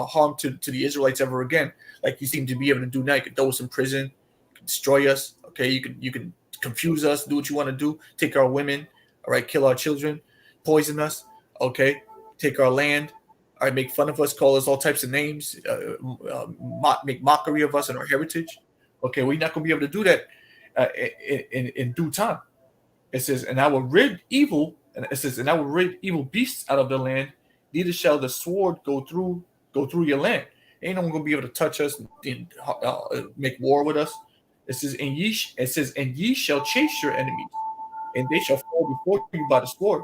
harm to the Israelites ever again, like you seem to be able to do now. You can throw us in prison, you can destroy us. Okay, you can confuse us, do what you want to do, take our women, all right, kill our children, poison us. Okay, take our land. All right, make fun of us, call us all types of names, make mockery of us and our heritage. Okay, we're not going to be able to do that in due time. It says, "And I will rid evil," and it says, "And I will rid evil beasts out of the land. Neither shall the sword go through your land." Ain't no one going to be able to touch us and make war with us. It says, "And ye shall chase your enemies, and they shall fall before you by the sword."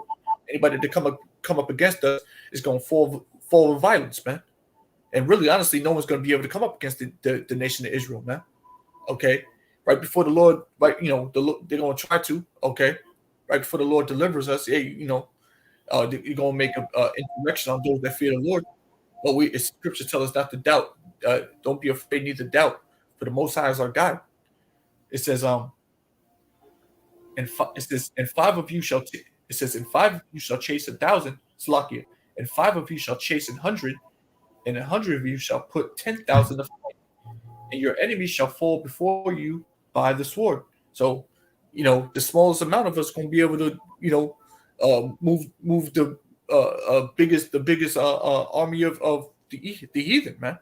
Anybody that come up against us is going to fall with violence, man. And really, honestly, no one's going to be able to come up against the nation of Israel, man. Okay, right before the Lord, right, they're going to try to. Okay, right before the Lord delivers us, hey, you're going to make an insurrection on those that fear the Lord. But Scripture tells us not to doubt. Don't be afraid, neither doubt, for the Most High is our God. It says, and 5 of you shall. It says, "And 5 of you shall chase 1,000, Slakia, and 5 of you shall chase 100, and 100 of you shall put 10,000 to flight, and your enemies shall fall before you by the sword." So, the smallest amount of us going to be able to, move the biggest army of the heathen, man.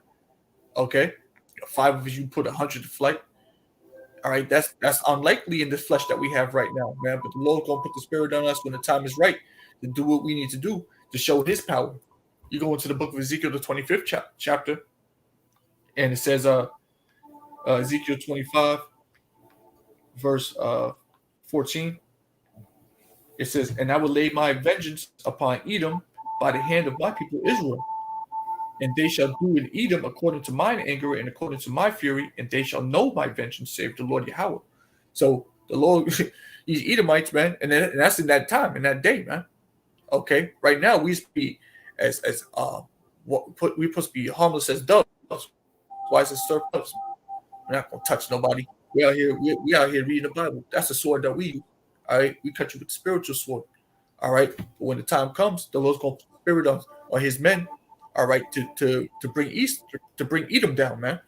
Okay, 5 of you put 100 to flight. All right, that's unlikely in the flesh that we have right now, man. But the Lord's gonna put the Spirit on us when the time is right to do what we need to do to show His power. You go into the book of Ezekiel, the 25th chapter, and it says, Ezekiel 25, verse 14. It says, "And I will lay my vengeance upon Edom by the hand of my people Israel. And they shall do in Edom according to mine anger and according to my fury, and they shall know my vengeance, save the Lord Yahweh." So the Lord, these Edomites, man, and that's in that time, in that day, man. Okay, right now we used to be we're supposed to be harmless as doves. Why is it serve doves? We're not gonna touch nobody. We out here reading the Bible. That's the sword that we use. All right, we cut you with the spiritual sword. All right, but when the time comes, the Lord's gonna put spirit on his men. All right, to bring Edom down, man.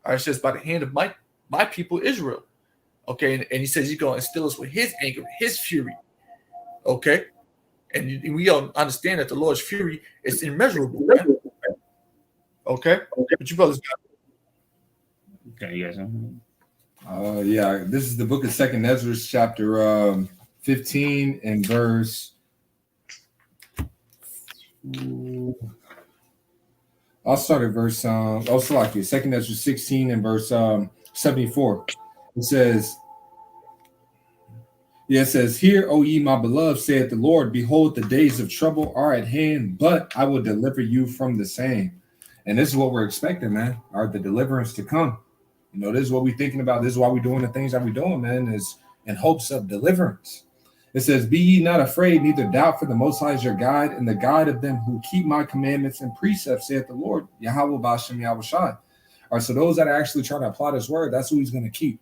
All right, it says by the hand of my people Israel. Okay, and he says he's gonna instill us with his anger, his fury. Okay, and we all understand that the Lord's fury is immeasurable, man. Okay, but you brothers got Okay, you guys. Yeah, this is the book of Second Ezra, chapter 15 and verse. I'll start at verse. Second Ezra 16 and verse 74. It says, "Hear, O ye my beloved, saith the Lord, behold, the days of trouble are at hand, but I will deliver you from the same." And this is what we're expecting, man. The deliverance to come. You know, this is what we're thinking about. This is why we're doing the things that we're doing, man, is in hopes of deliverance. It says, "Be ye not afraid, neither doubt, for the Most High is your guide, and the guide of them who keep my commandments and precepts, saith the Lord, Yahweh B'Ashem Yahushai." All right, so those that are actually trying to apply this word, that's who he's going to keep.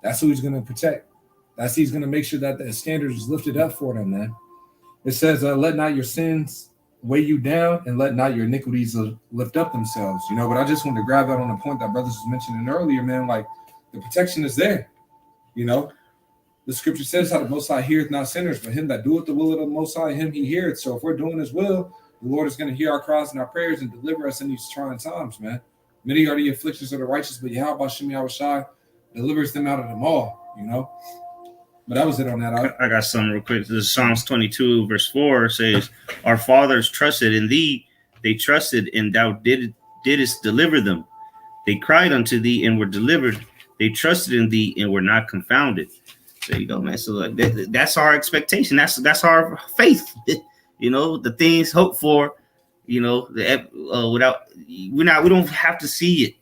That's who he's going to protect. That's he's going to make sure that the standard is lifted up for them, man. It says, "Let not your sins weigh you down, and let not your iniquities lift up themselves." You know, but I just want to grab that on the point that brothers was mentioning earlier, man. Like, the protection is there. You know, the scripture says how the Most High heareth not sinners, but him that doeth the will of the Most High, him he heareth. So if we're doing his will, the Lord is going to hear our cries and our prayers and deliver us in these trying times, man. Many are the afflictions of the righteous, but Yahweh B'Ashem Yahushai delivers them out of them all, you know. But that was it on that. I got some real quick. This is Psalms 22, verse 4 says, "Our fathers trusted in thee. They trusted, and thou didst deliver them. They cried unto thee and were delivered. They trusted in thee and were not confounded." There you go, man. So like that's our expectation. That's our faith. You know, the things hoped for. You know, we don't have to see it.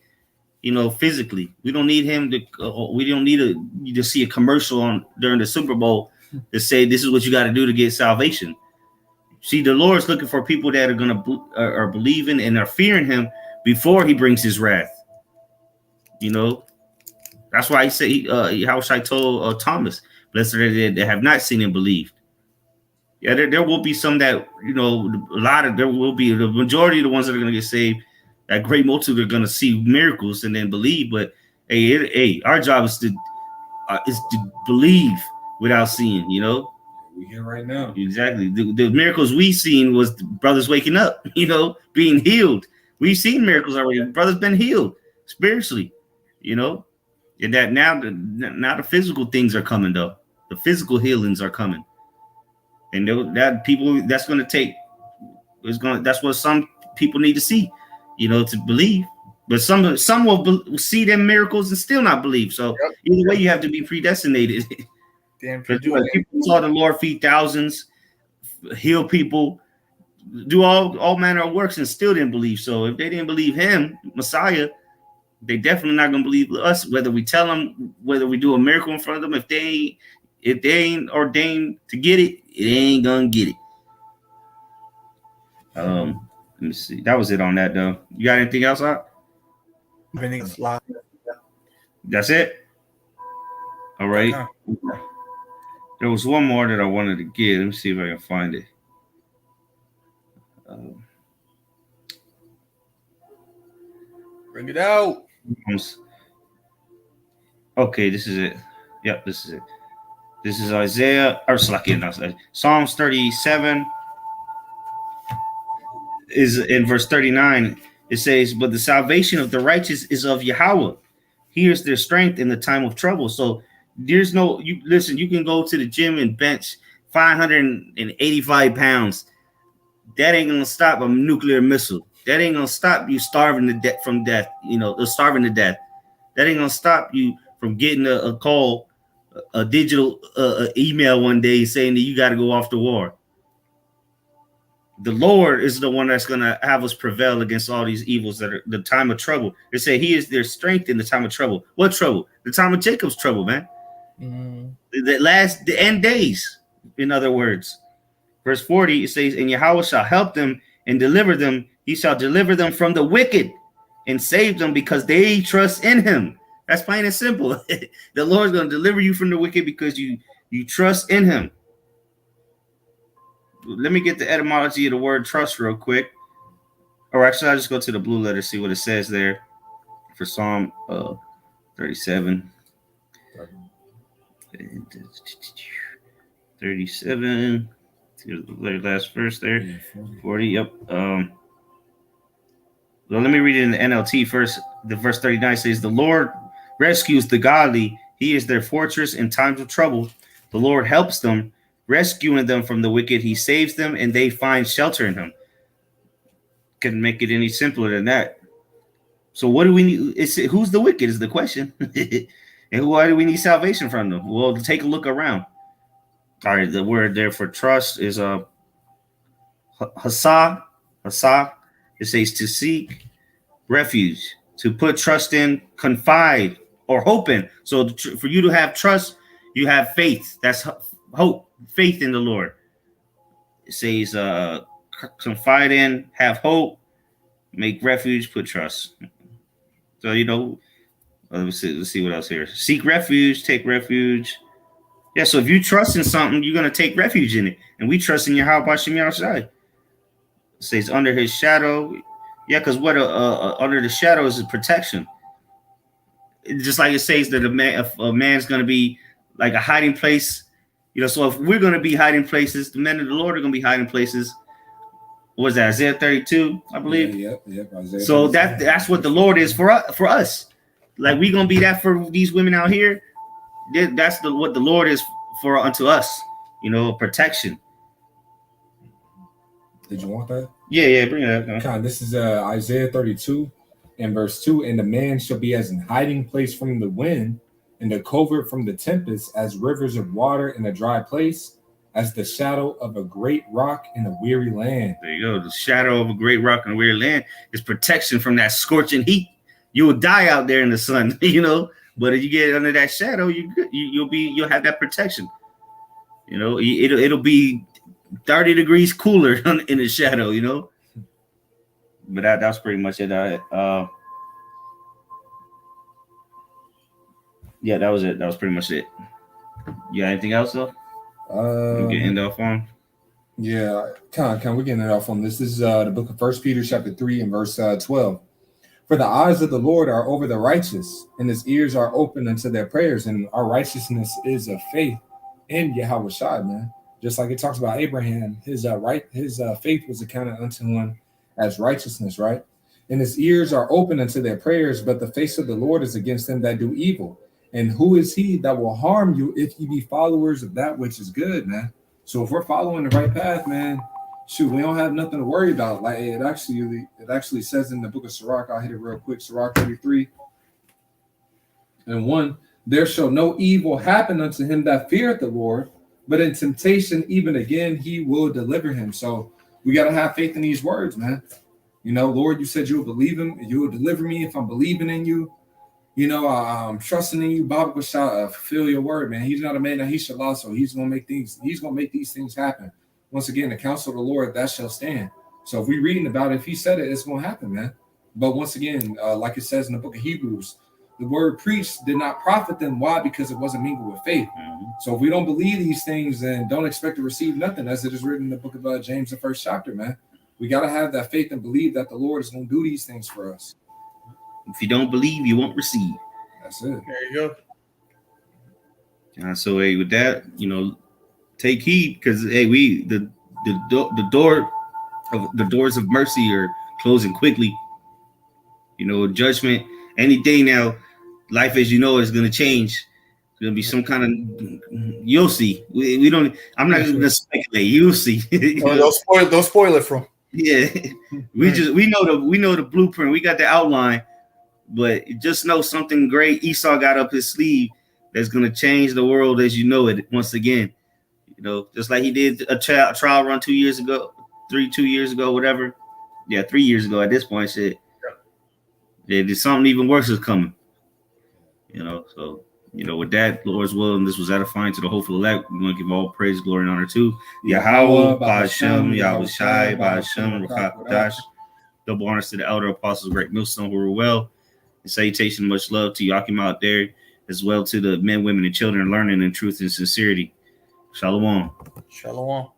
You know, physically, we don't need him to. We don't need to see a commercial during the Super Bowl to say this is what you got to do to get salvation. See, the Lord's looking for people that are believing and are fearing him before he brings his wrath. You know, that's why he said, how I told Thomas, "Blessed are they that have not seen and believed." Yeah, there will be some that, you know, there will be the majority of the ones that are going to get saved. That great multitude are going to see miracles and then believe. But hey, our job is to believe without seeing. You know, we here right now. Exactly. The miracles we seen was the brothers waking up. You know, being healed. We've seen miracles already. Brothers been healed spiritually. You know, and that now the physical things are coming though. The physical healings are coming, and that's going to take. That's what some people need to see. You know, to believe, but some will see them miracles and still not believe. So either way, you have to be predestinated. People saw the Lord feed thousands, heal people, do all manner of works, and still didn't believe. So if they didn't believe him, Messiah, they definitely not gonna believe us. Whether we tell them, whether we do a miracle in front of them, if they ain't ordained to get it, it ain't gonna get it. Let me see. That was it on that, though. You got anything else out? everything's live. That's it? All right. Okay. There was one more that I wanted to get. Let me see if I can find it. Bring it out. Okay, this is it. Yep, this is it. This is Isaiah, or Psalms 37. Is in verse 39, it says, "But the salvation of the righteous is of Yahweh. He is their strength in the time of trouble." So there's you can go to the gym and bench 585 pounds. That ain't gonna stop a nuclear missile. That ain't gonna stop you starving to death from death. You know, starving to death. That ain't gonna stop you from getting a call a digital email one day saying that you got to go off to war. The Lord is the one that's going to have us prevail against all these evils that are the time of trouble. They say he is their strength in the time of trouble. What trouble? The time of Jacob's trouble, man. The end days, in other words. Verse 40, it says, and Yahweh shall help them and deliver them. He shall deliver them from the wicked and save them because they trust in him. That's plain and simple. The Lord's going to deliver you from the wicked because you trust in him. Let me get the etymology of the word trust real quick. Or actually, I'll just go to the blue letter, see what it says there for Psalm 37. 37. The last verse there. 40. Yep. Well, let me read it in the NLT first. The verse 39 says, the Lord rescues the godly. He is their fortress in times of trouble. The Lord helps them, rescuing them from the wicked. He saves them and they find shelter in him. Couldn't make it any simpler than that. So what do we need? Who's the wicked is the question. And why do we need salvation from them? Well, take a look around. All right, the word there for trust is hasa. It says to seek refuge, to put trust in, confide, or hope in. So for you to have trust, you have faith. That's hope, faith in the Lord. It says confide in, have hope, make refuge, put trust. So, let's see what else here. Seek refuge, take refuge. Yeah, so if you trust in something, you're going to take refuge in it. And we trust in Yahweh Bashim Yahushai. It says under his shadow. Yeah, because what under the shadow is protection. Just like it says that a man's going to be like a hiding place. So if we're going to be hiding places, the men of the Lord are going to be hiding places. What was that, Isaiah 32, I believe? Yep. Isaiah so 32. That's what the Lord is for us. Like we're going to be that for these women out here. That's what the Lord is for unto us, protection. Did you want that? Yeah, bring it up. God, this is Isaiah 32 and verse 2. And the man shall be as an hiding place from the wind, and the covert from the tempest, as rivers of water in a dry place, as the shadow of a great rock in a weary land. There you go. The shadow of a great rock in a weary land is protection from that scorching heat. You will die out there in the sun, But if you get under that shadow, you'll have that protection. It'll be 30 degrees cooler in the shadow, But that's pretty much it. Yeah, that was it. That was pretty much it. You got anything else though? We can end off on. Yeah, can we get it off on this? This is the book of 1 Peter chapter 3 and verse 12. For the eyes of the Lord are over the righteous, and his ears are open unto their prayers. And our righteousness is of faith in Yahweh Shai, man. Just like it talks about Abraham, his faith was accounted unto him as righteousness, right? And his ears are open unto their prayers, but the face of the Lord is against them that do evil. And who is he that will harm you if ye be followers of that which is good, man? So if we're following the right path, man, shoot, we don't have nothing to worry about. Like it actually says in the book of Sirach, I'll hit it real quick, Sirach 33 and 1, there shall no evil happen unto him that feareth the Lord, but in temptation, even again, he will deliver him. So we got to have faith in these words, man. Lord, you said you will believe him, and you will deliver me if I'm believing in you. I'm trusting in you. Baba will fulfill your word, man. He's not a man that he shall lie, so he's gonna make these things happen. Once again, the counsel of the Lord, that shall stand. So if we're reading about it, if he said it, it's going to happen, man. But once again, like it says in the book of Hebrews, the word preached did not profit them. Why? Because it wasn't mingled with faith. Mm-hmm. So if we don't believe these things, then don't expect to receive nothing, as it is written in the book of James, the first chapter, man. We got to have that faith and believe that the Lord is going to do these things for us. If you don't believe, you won't receive. That's it. There you go. So with that, take heed, because the doors of mercy are closing quickly. Judgment any day now. Life as you know is going to change. It's going to be some kind of. You'll see. We don't. I'm not going to speculate. You'll see. Don't spoil it from. Yeah, we know the blueprint. We got the outline, but just know something great Esau got up his sleeve that's gonna change the world as you know it once again. You know, just like he did a trial run 2 years ago, 2 years ago, whatever. Yeah, 3 years ago at this point, shit. Yeah, there's something even worse is coming. You know, so with that, Lord's will, and this was edifying to the hopeful elect. We want to give all praise, glory, and honor to Yahweh, Ba'ashem, Yahweh Shai, Ba'ashem, Rakakadash. Double honors to the elder apostles, great millstone who were well. And salutation, much love to Yakim out there, as well to the men, women, and children learning in truth and sincerity. Shalom. Shalom.